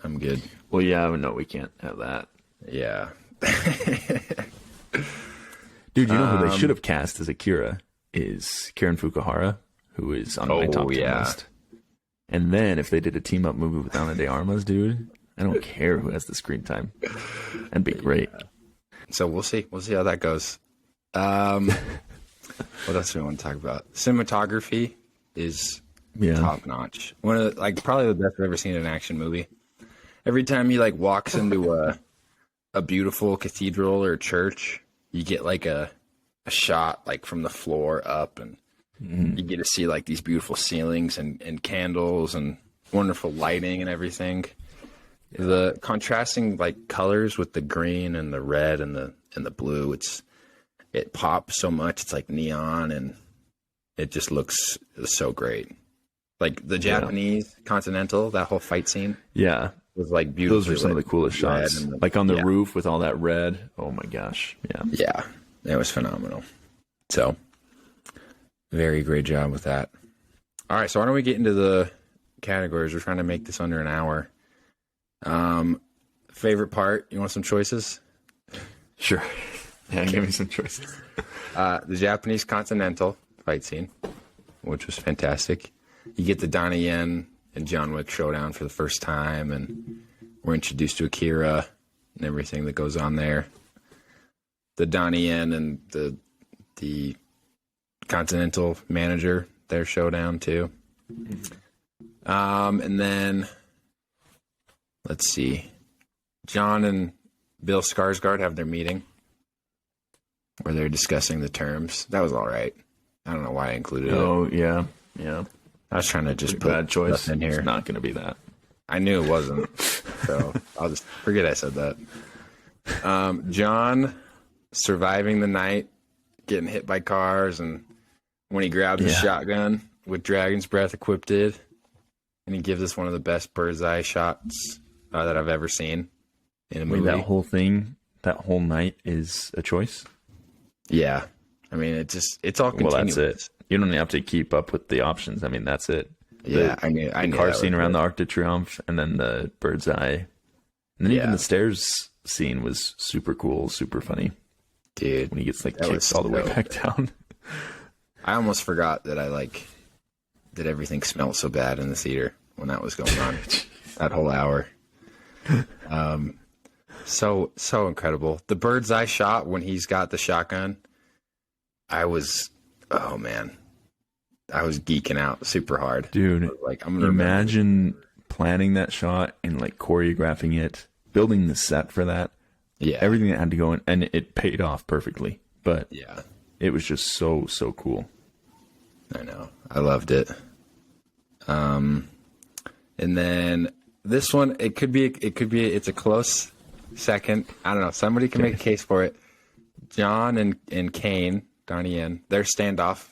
I'm good. Well, yeah, no, we can't have that. Yeah. Dude, you know who they should have cast as Akira is Karen Fukuhara, who is on my top 10 list. And then if they did a team-up movie with Ana de Armas, dude, I don't care who has the screen time. That'd be great. So we'll see. We'll see how that goes. What else do we want to talk about? Cinematography is top notch. One of the, like probably the best I've ever seen in an action movie. Every time he like walks into a beautiful cathedral or church, you get like a shot like from the floor up, and you get to see like these beautiful ceilings and candles and wonderful lighting and everything. The contrasting like colors with the green and the red and the blue, it pops so much. It's like neon, and it just looks so great. Like the Japanese Continental, that whole fight scene. Yeah. Was like beautiful. Those are some of the coolest shots. Like on the roof with all that red. Oh my gosh. Yeah. Yeah. It was phenomenal. So, very great job with that. All right. So why don't we get into the categories? We're trying to make this under an hour. Favorite part? You want some choices? Sure. Yeah, give me some choices. The Japanese Continental fight scene, which was fantastic. You get the Donnie Yen and John Wick showdown for the first time, and we're introduced to Akira and everything that goes on there. The Donnie Yen and the Continental manager, their showdown too. And then let's see, John and Bill Skarsgård have their meeting where they're discussing the terms. That was all right. I don't know why I included it. Oh yeah, yeah. I was trying to just Pretty bad choice stuff in here. It's not going to be that. I knew it wasn't, so I'll just forget I said that. John surviving the night, getting hit by cars, and when he grabbed his shotgun with Dragon's Breath equipped, and he gives us one of the best bird's eye shots that I've ever seen in a movie. That whole thing, that whole night is a choice. Yeah, I mean, it's all continuous. Well, that's it. You don't have to keep up with the options. I mean, that's it. Yeah, I knew car that scene was around it. the Arc de Triomphe, and then the bird's eye, and then even the stairs scene was super cool, super funny, dude. When he gets like that kicked all the way back down. I almost forgot that that everything smelled so bad in the theater when that was going on. That whole hour. So incredible. The bird's eye shot when he's got the shotgun. I was geeking out super hard, dude. Like, I'm gonna imagine planning that shot and like choreographing it, building the set for that. Yeah, everything that had to go in, and it paid off perfectly. But yeah, it was just so cool. I know, I loved it. And then this one, it's a close second. I don't know. Somebody can make a case for it. John and Kane, Donnie Yen, their standoff.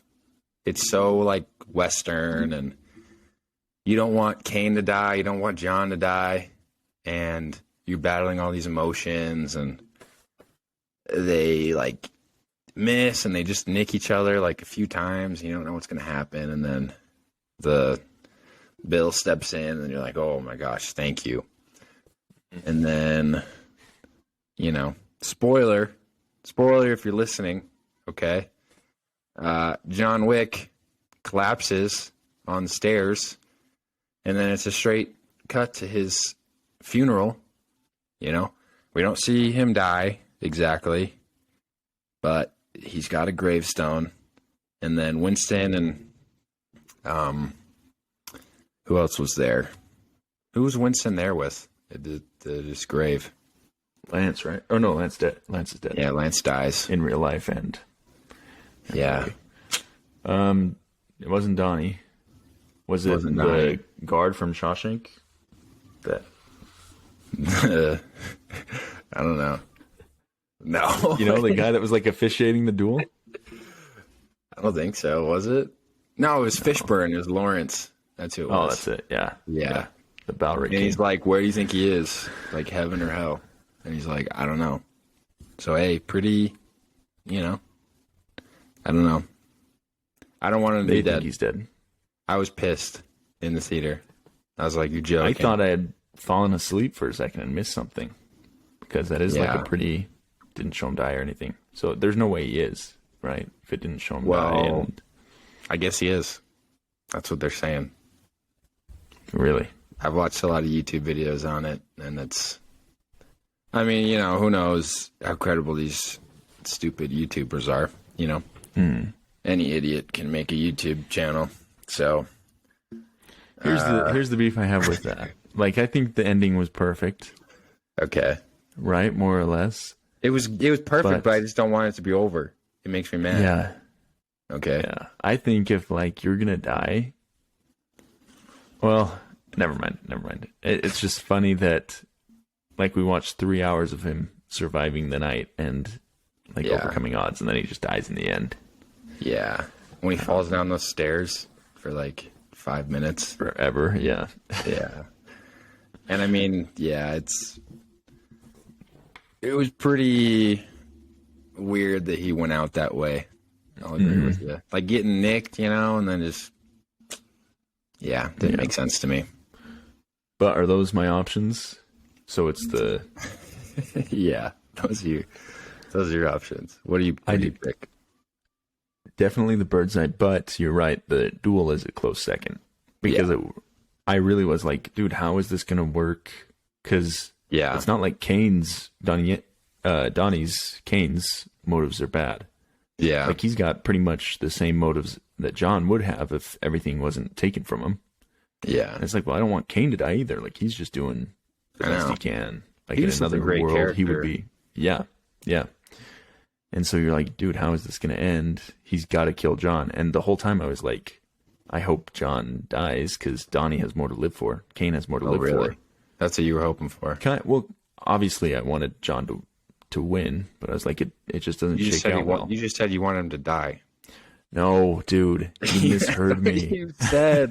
It's so like Western, and you don't want Kane to die, you don't want John to die, and you're battling all these emotions, and they like miss, and they just nick each other like a few times. You don't know what's gonna happen, and then the Bill steps in, and you're like, "Oh my gosh, thank you." And then, spoiler if you're listening, okay? John Wick collapses on the stairs, and then it's a straight cut to his funeral. We don't see him die exactly, but he's got a gravestone. And then Winston and who else was there? Who was Winston there with at his grave? Lance, right? Oh no, Lance dead. Lance is dead. Yeah, Lance dies in real life, and yeah. It wasn't Donnie. Was it the Donnie. guard from Shawshank? That I don't know. No, the guy that was like officiating the duel. I don't think so. Was it? No, it was Fishburne. It was Lawrence. That's who it was. Oh, that's it. Yeah. The Balric. And he's like, "Where do you think he is? Like heaven or hell?" And he's like, "I don't know." So hey, pretty, I don't know. I don't want him to be dead. He's dead. I was pissed in the theater. I was like, "You joking?" I thought I had fallen asleep for a second and missed something, because that is like a pretty, didn't show him die or anything. So there's no way he is, right? If it didn't show him die. And... I guess he is. That's what they're saying. Really? I've watched a lot of YouTube videos on it, and who knows how credible these stupid YouTubers are, Any idiot can make a YouTube channel. So here's the beef I have with that. Like, I think the ending was perfect. Okay. Right, more or less. It was perfect, but I just don't want it to be over. It makes me mad. Yeah. Okay. Yeah. I think if like you're gonna die, well, never mind. It's just funny that like we watched 3 hours of him surviving the night and like overcoming odds, and then he just dies in the end. Yeah. When he falls down those stairs for like 5 minutes. Forever, yeah. Yeah. And I mean, it was pretty weird that he went out that way. I'll agree with you. Like getting nicked, and then just, didn't make sense to me. But are those my options? So it's the... Yeah, those are your options. What do you pick? Definitely the bird's eye, but you're right, the duel is a close second. Because I really was like, dude, how is this going to work? Because it's not like Kane's motives are bad. Yeah. Like he's got pretty much the same motives that John would have if everything wasn't taken from him. Yeah. And it's like, well, I don't want Kane to die either. Like he's just doing the best he can. Like He's in another a great world, character. he would be. Yeah. Yeah. And so you're like, dude, how is this going to end? He's got to kill John. And the whole time I was like, I hope John dies because Donnie has more to live for. Kane has more to live for. That's what you were hoping for. Well, obviously I wanted John to to win, but I was like, it just doesn't You just shake said out well. you just said you want him to die. No, dude, you misheard me. You said,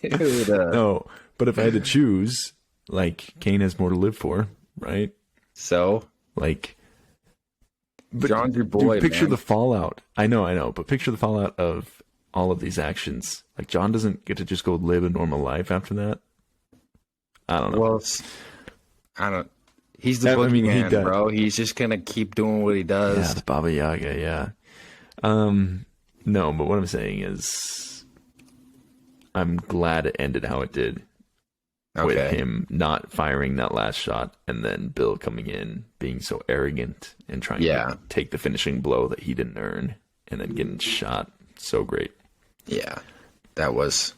dude. No, but if I had to choose, like, Kane has more to live for, right? So, Like, but John's your boy, dude, picture man. the fallout. I know, but picture the fallout of all of these actions. Like, John doesn't get to just go live a normal life after that. I don't know. Well, I don't. He's the I mean, he boogeyman, does. bro. He's just gonna keep doing what he does. Yeah, the Baba Yaga, yeah. No, but what I'm saying is, I'm glad it ended how it did. With Okay. him not firing that last shot, and then Bill coming in, being so arrogant and trying to take the finishing blow that he didn't earn, and then getting shot. So great. Yeah, that was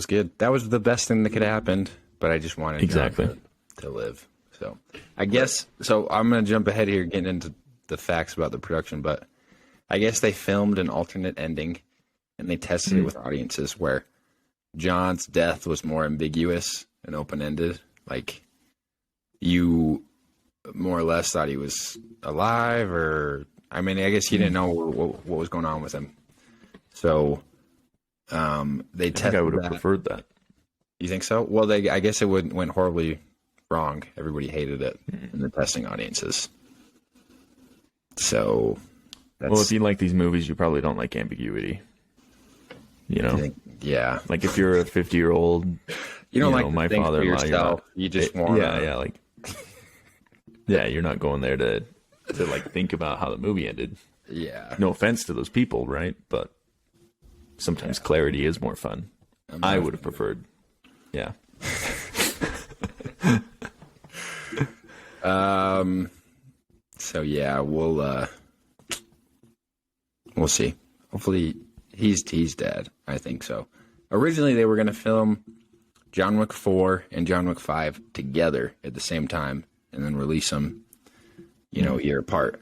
good. That was the best thing that could have happened. But I just wanted Exactly. John to live. So I guess I'm gonna jump ahead here, getting into the facts about the production. But I guess they filmed an alternate ending, and they tested it with audiences where John's death was more ambiguous and open-ended. Like, you more or less thought he was alive, or I mean, I guess you didn't know what was going on with him. So they I think tested I would have that. preferred that. You think so? Well, I guess it went horribly wrong. Everybody hated it in the testing audiences. So that's, Well, if you like these movies, you probably don't like ambiguity. You know, yeah. like if you're a 50-year-old, You don't like my to think for father-in-law, you're yourself. not- You just want yeah, like, yeah, you're not going there to like think about how the movie ended. yeah. No offense to those people, right? But sometimes clarity is more fun. I would have preferred, yeah. So yeah, we'll see. Hopefully he's dead. I think so. Originally they were going to film John Wick 4 and John Wick 5 together at the same time and then release them, a year apart.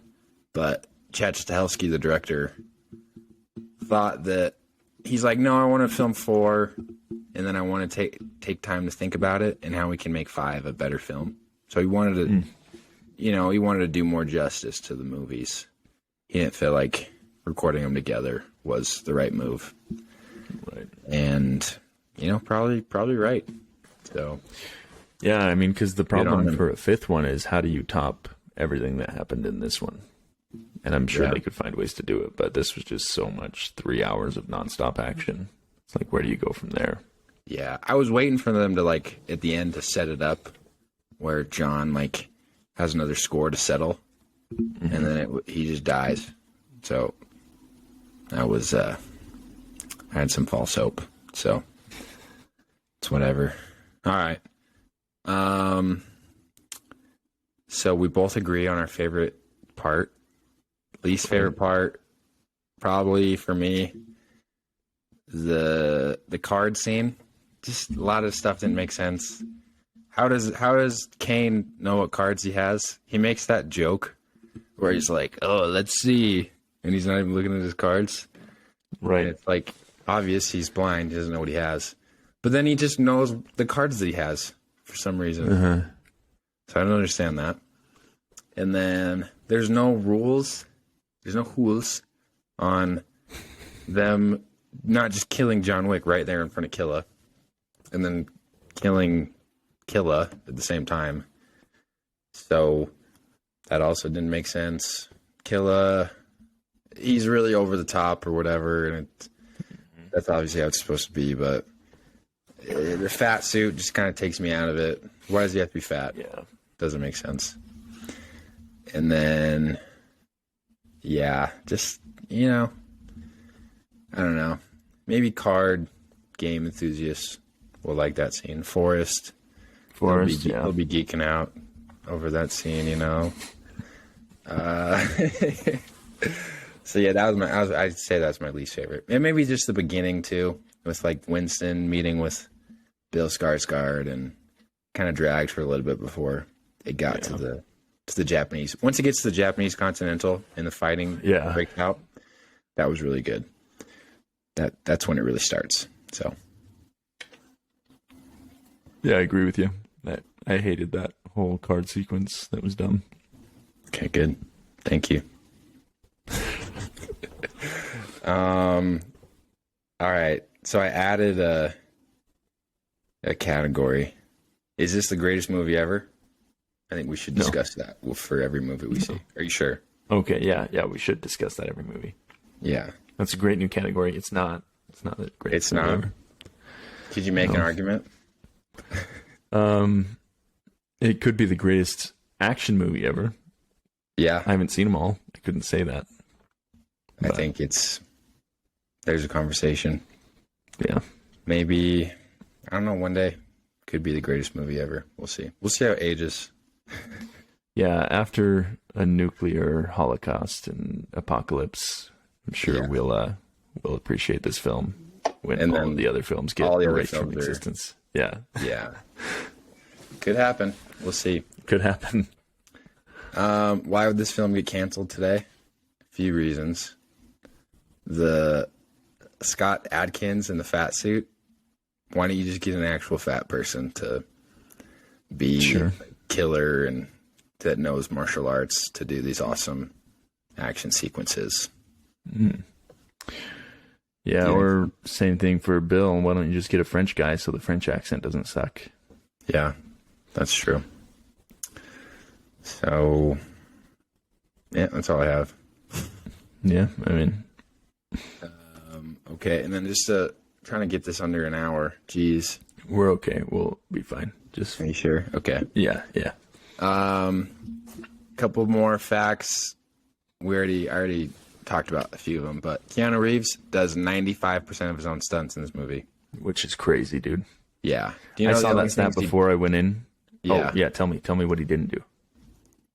But Chad Stahelski, the director, thought that he's like, no, I want to film 4 and then I want to take time to think about it and how we can make 5 a better film. So he wanted to, he wanted to do more justice to the movies. He didn't feel like recording them together was the right move. Right. And, probably right. So, Yeah, I mean, because the on problem him. for a fifth one is how do you top everything that happened in this one? And I'm sure Yeah. they could find ways to do it, but this was just so much 3 hours of nonstop action. It's like, where do you go from there? yeah, I was waiting for them to, at the end to set it up where John, has another score to settle. And then he just dies. So, that was, I had some false hope. So, it's whatever. All right. So we both agree on our favorite part. Least favorite part, probably for me, the card scene. Just a lot of stuff didn't make sense. How does Kane know what cards he has? He makes that joke where he's like, "Oh, let's see," and he's not even looking at his cards. Right. And it's obvious he's blind. He doesn't know what he has. But then he just knows the cards that he has for some reason. So I don't understand that. And then there's no rules. There's no rules on them not just killing John Wick right there in front of Killa. And then killing Killa at the same time. So that also didn't make sense. Killa, he's really over the top or whatever. And that's obviously how it's supposed to be. But the fat suit just kind of takes me out of it. Why does he have to be fat? Yeah. Doesn't make sense. And then, yeah, just, I don't know. Maybe card game enthusiasts will like that scene. Forrest, Forrest, they'll be geeking out over that scene, So yeah, I'd say that's my least favorite. And maybe just the beginning too, with Winston meeting with Bill Skarsgård and kind of dragged for a little bit before it got to the Japanese. Once it gets to the Japanese Continental and the fighting breaks out, that was really good. That's when it really starts. So Yeah, I agree with you. I hated that whole card sequence that was dumb. Okay, good. Thank you. All right. So I added a category. Is this the greatest movie ever? I think we should discuss that for every movie we see. Are you sure? Okay, yeah, we should discuss that every movie. Yeah. That's a great new category. It's not the greatest movie ever. Could you make an argument? It could be the greatest action movie ever. Yeah. I haven't seen them all. I couldn't say that. I think there's a conversation. Yeah. Maybe, I don't know, one day could be the greatest movie ever. We'll see. We'll see how it ages. Yeah, after a nuclear holocaust and apocalypse, I'm sure we'll appreciate this film when all the other films get erased from existence. Yeah. Yeah. Could happen. We'll see. Could happen. Why would this film get canceled today? A few reasons. The Scott Adkins in the fat suit. Why don't you just get an actual fat person to be a killer and that knows martial arts to do these awesome action sequences? Yeah, or same thing for Bill. Why don't you just get a French guy so the French accent doesn't suck? Yeah, that's true. So, yeah, that's all I have. Yeah, I mean. Okay, and then just trying to get this under an hour. Jeez. We're okay. We'll be fine. Just. Are you sure? Okay. Yeah. Couple more facts. I already talked about a few of them, but Keanu Reeves does 95% of his own stunts in this movie. Which is crazy, dude. Yeah. Do you know I saw that stat before I went in. Yeah. Oh, yeah. Tell me what he didn't do.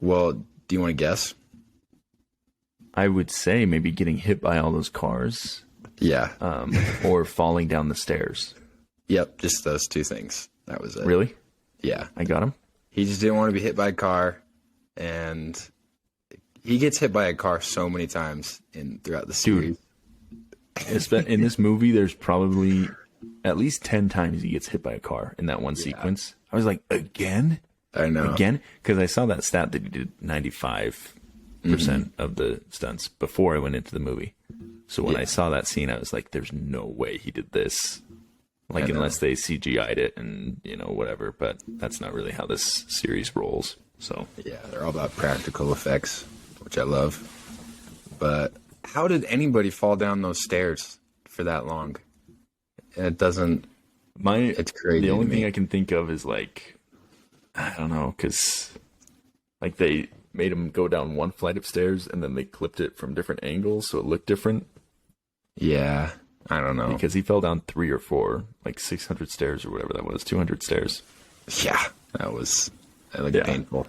Well, do you want to guess? I would say maybe getting hit by all those cars. Yeah. Or falling down the stairs. Yep. Just those two things. That was it. Really? Yeah. I got him. He just didn't want to be hit by a car, and he gets hit by a car so many times throughout the series. Dude, in this movie, there's probably at least 10 times he gets hit by a car in that one sequence. I was like, again? I know. Again? Because I saw that stat that he did 95% of the stunts before I went into the movie. So when I saw that scene, I was like, there's no way he did this. Like, unless they CGI'd it and, whatever. But that's not really how this series rolls. So yeah, they're all about practical effects, which I love. But how did anybody fall down those stairs for that long? It doesn't. It's crazy. The only thing I can think of is like, I don't know, because like they made him go down one flight of stairs and then they clipped it from different angles so it looked different. Yeah, I don't know. Because he fell down 3 or 4, like 600 stairs or whatever that was, 200 stairs. Yeah, that was painful.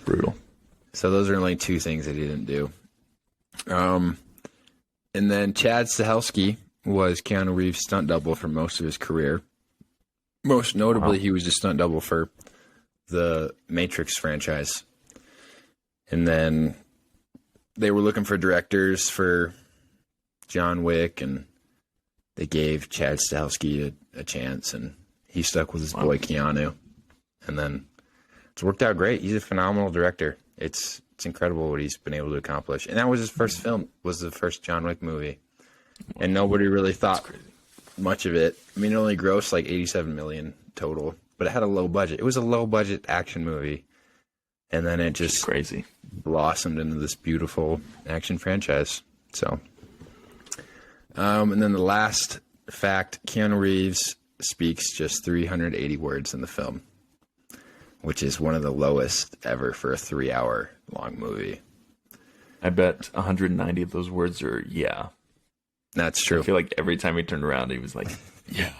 Brutal. So those are only 2 things that he didn't do. And then Chad Stahelski was Keanu Reeves' stunt double for most of his career. Most notably, he was a stunt double for the Matrix franchise. And then they were looking for directors for John Wick, and they gave Chad Stahelski a chance, and he stuck with his boy Keanu. And then it's worked out great. He's a phenomenal director. It's incredible what he's been able to accomplish. And that was his first film, was the first John Wick movie. And nobody really thought much of it. I mean, it only grossed like $87 million total, but it had a low budget. It was a low budget action movie. And then it just crazy blossomed into this beautiful action franchise. So, and then the last fact, Keanu Reeves speaks just 380 words in the film, which is one of the lowest ever for a 3-hour long movie. I bet 190 of those words are yeah. That's true. I feel like every time he turned around, he was like, yeah.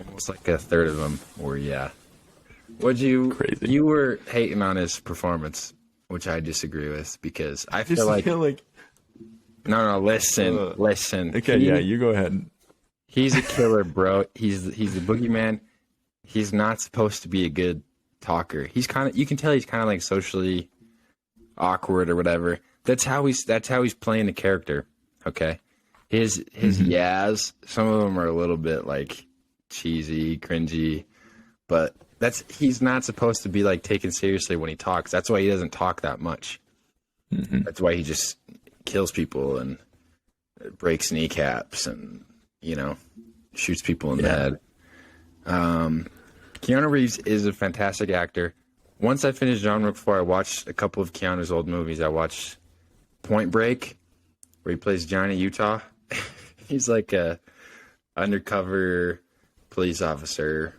Almost like a third of them were yeah. Crazy. You were hating on his performance, which I disagree with, because I feel like no, listen. Okay, you go ahead. He's a killer, bro. He's the boogeyman. He's not supposed to be a good talker. You can tell he's kind of like socially awkward or whatever. That's how he's playing the character. Okay, his yas, some of them are a little bit like cheesy, cringy, but he's not supposed to be like taken seriously when he talks. That's why he doesn't talk that much. Mm-hmm. That's why he just kills people and breaks kneecaps and, shoots people in the head. Keanu Reeves is a fantastic actor. Once I finished John Wick 4, I watched a couple of Keanu's old movies. I watched Point Break, where he plays Johnny Utah. He's like a undercover police officer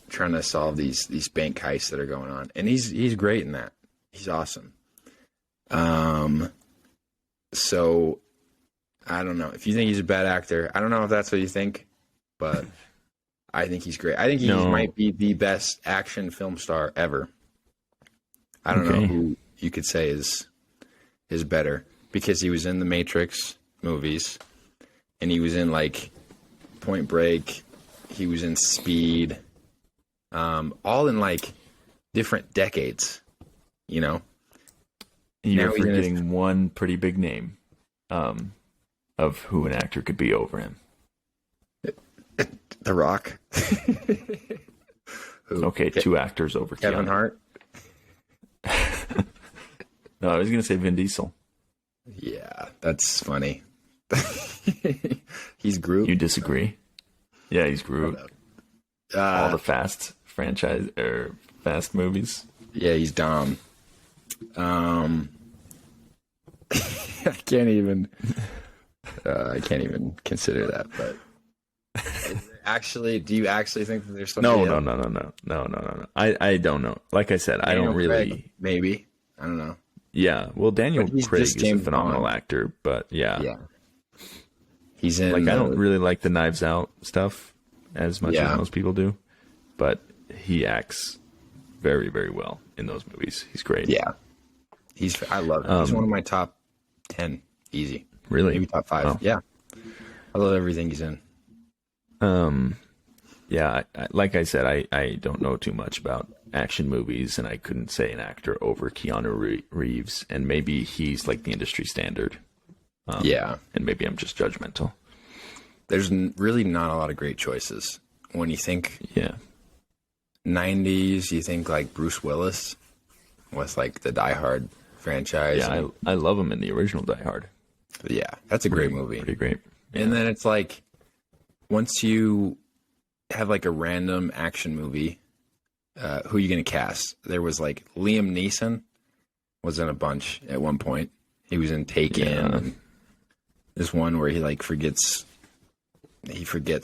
trying to solve these bank heists that are going on, and he's great in that. He's awesome. So I don't know if you think he's a bad actor. I don't know if that's what you think, but I think he's great. I think he might be the best action film star ever. I don't know who you could say is better, because he was in the Matrix movies, and he was in like Point Break. He was in Speed, all in like different decades, You're Now he's in forgetting one pretty big name of who an actor could be over him. The Rock. Who? Okay, two actors over Kevin Keanu. Hart. No, I was going to say Vin Diesel. Yeah, that's funny. He's Groot. You disagree? Yeah, he's Groot. All the Fast franchise or Fast movies. Yeah, he's Dom. I can't even consider that. But actually, do you actually think that there's something? No. I don't know. Like I said, I don't really. Craig, maybe, I don't know. Yeah, well, Daniel But he's Craig just is a James phenomenal Bond. actor, but yeah, He's in. like I don't really like the Knives Out stuff as much as most people do, but he acts very, very well in those movies. He's great. Yeah, I love him. He's one of my top 10, easy. Really? Maybe top 5. Wow. Yeah, I love everything he's in. Yeah, like I said, I don't know too much about action movies, and I couldn't say an actor over Keanu Reeves, and maybe he's like the industry standard. And maybe I'm just judgmental. There's really not a lot of great choices. When you think 90s, you think like Bruce Willis with like the Die Hard franchise. Yeah, I love him in the original Die Hard. Yeah, that's a great movie. Pretty great. Yeah. And then it's like, once you have like a random action movie, who are you going to cast? There was like Liam Neeson was in a bunch at one point. He was in Taken. And this one where he like forgets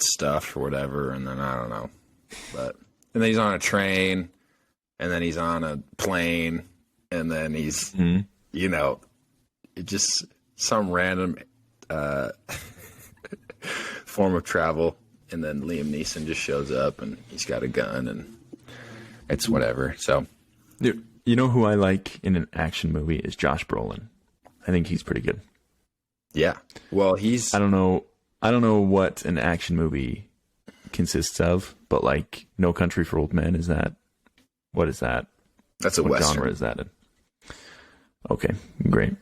stuff or whatever, and then I don't know. But and then he's on a train, and then he's on a plane, and then he's just some random form of travel, and then Liam Neeson just shows up and he's got a gun and it's whatever. So, you know who I like in an action movie is Josh Brolin. I think he's pretty good. Yeah. Well, I don't know what an action movie consists of, but like No Country for Old Men, what is that? That's a what Western. genre is that in? Okay, great.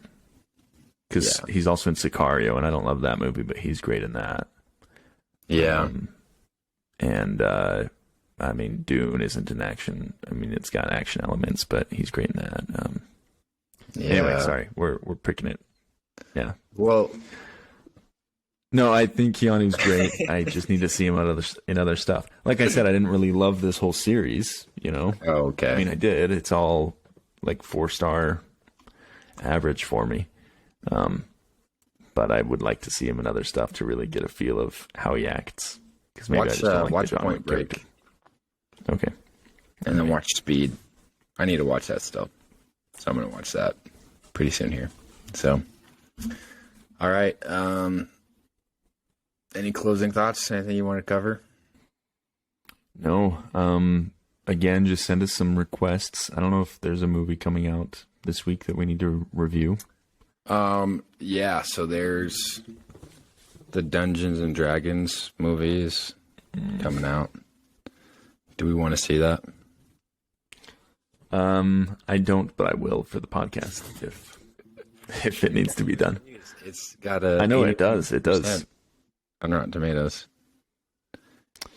Because he's also in Sicario, and I don't love that movie, but he's great in that. Yeah. I mean, Dune isn't an action. I mean, it's got action elements, but he's great in that. Anyway, sorry, we're picking it. Yeah. Well, no, I think Keanu's great. I just need to see him in other stuff. Like I said, I didn't really love this whole series. Oh, okay. I mean, I did. It's all like 4-star average for me. But I would like to see him in other stuff to really get a feel of how he acts. Because maybe I just don't like watch the genre Point Break. character. Okay. And then watch Speed. I need to watch that still. So I'm going to watch that pretty soon here. So, all right. Any closing thoughts? Anything you want to cover? No. Again, just send us some requests. I don't know if there's a movie coming out this week that we need to review. Yeah, so there's the Dungeons and Dragons movies coming out. Do we want to see that? I don't, but I will for the podcast if it needs to be done. It's got a. I know it does. It does. On Rotten Tomatoes.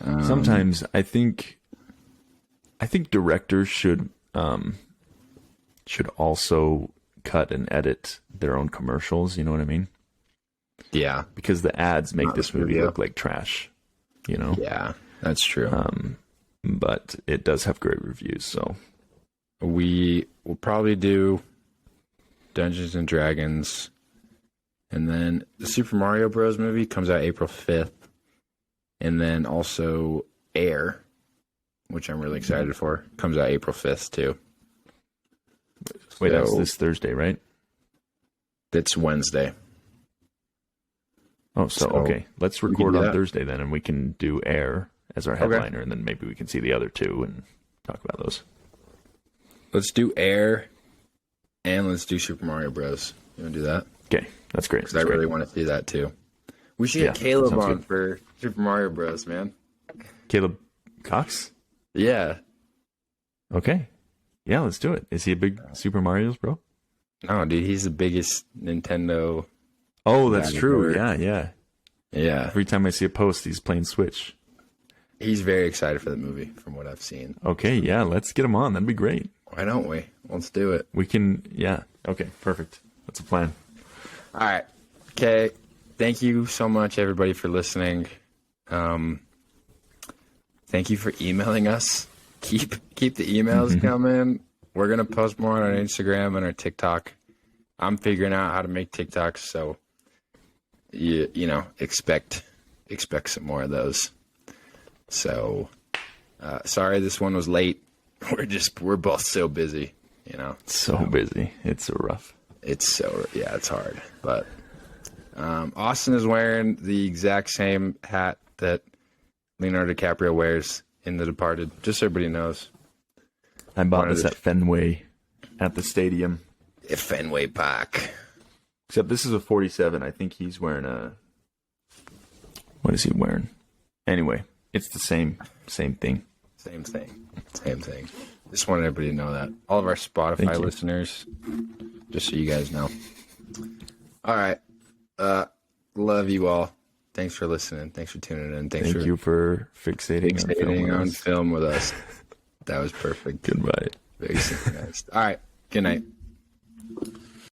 Sometimes I think I think directors should also cut and edit their own commercials. You know what I mean? Yeah. Because the ads make Not this the movie studio. look like trash. You know? Yeah, that's true. But it does have great reviews. So We will probably do Dungeons and Dragons, and then the Super Mario Bros. Movie comes out April 5th, and then also Air, which I'm really excited for, comes out April 5th too. wait, that's So- this Thursday, right? It's Wednesday. Oh, so So, okay. Let's we can record do on that. Thursday then, and we can do Air as our headliner, and then maybe we can see the other two and talk about those. Let's do Air, and let's do Super Mario Bros. You want to do that? Okay, that's great. Because I That's great. really want to see that too. We should Yeah, get Caleb sounds on good. for Super Mario Bros. Man. Caleb Cox. Yeah. Okay, yeah, let's do it. Is he a big Super Mario's bro? No, dude, he's the biggest Nintendo. Oh, that's Yeah, true. we're- Yeah. Yeah. Every time I see a post, he's playing Switch. He's very excited for the movie, from what I've seen. Okay, yeah, let's get him on. That'd be great. Why don't we? Let's do it. We can, yeah. Okay, perfect. That's a plan. All right. Okay. Thank you so much, everybody, for listening. Thank you for emailing us. Keep the emails coming. We're gonna post more on our Instagram and our TikTok. I'm figuring out how to make TikToks, so you know, expect some more of those. So sorry this one was late. We're both so busy, you know. So busy. It's so rough. It's hard. But Austin is wearing the exact same hat that Leonardo DiCaprio wears in The Departed, just so everybody knows. I bought Wanted this to- at Fenway at the stadium. Fenway Park. Except this is a 47. I think he's wearing a... What is he wearing? Anyway, it's the same thing. Same thing. Just wanted everybody to know that. All of our Thank Spotify you. listeners, just so you guys know. All right. Love you all. Thanks for listening. Thanks for tuning in. Thanks Thank for you for fixating fixating on on film. film with us. That was perfect. Goodbye. Very synchronized. All right. Good night.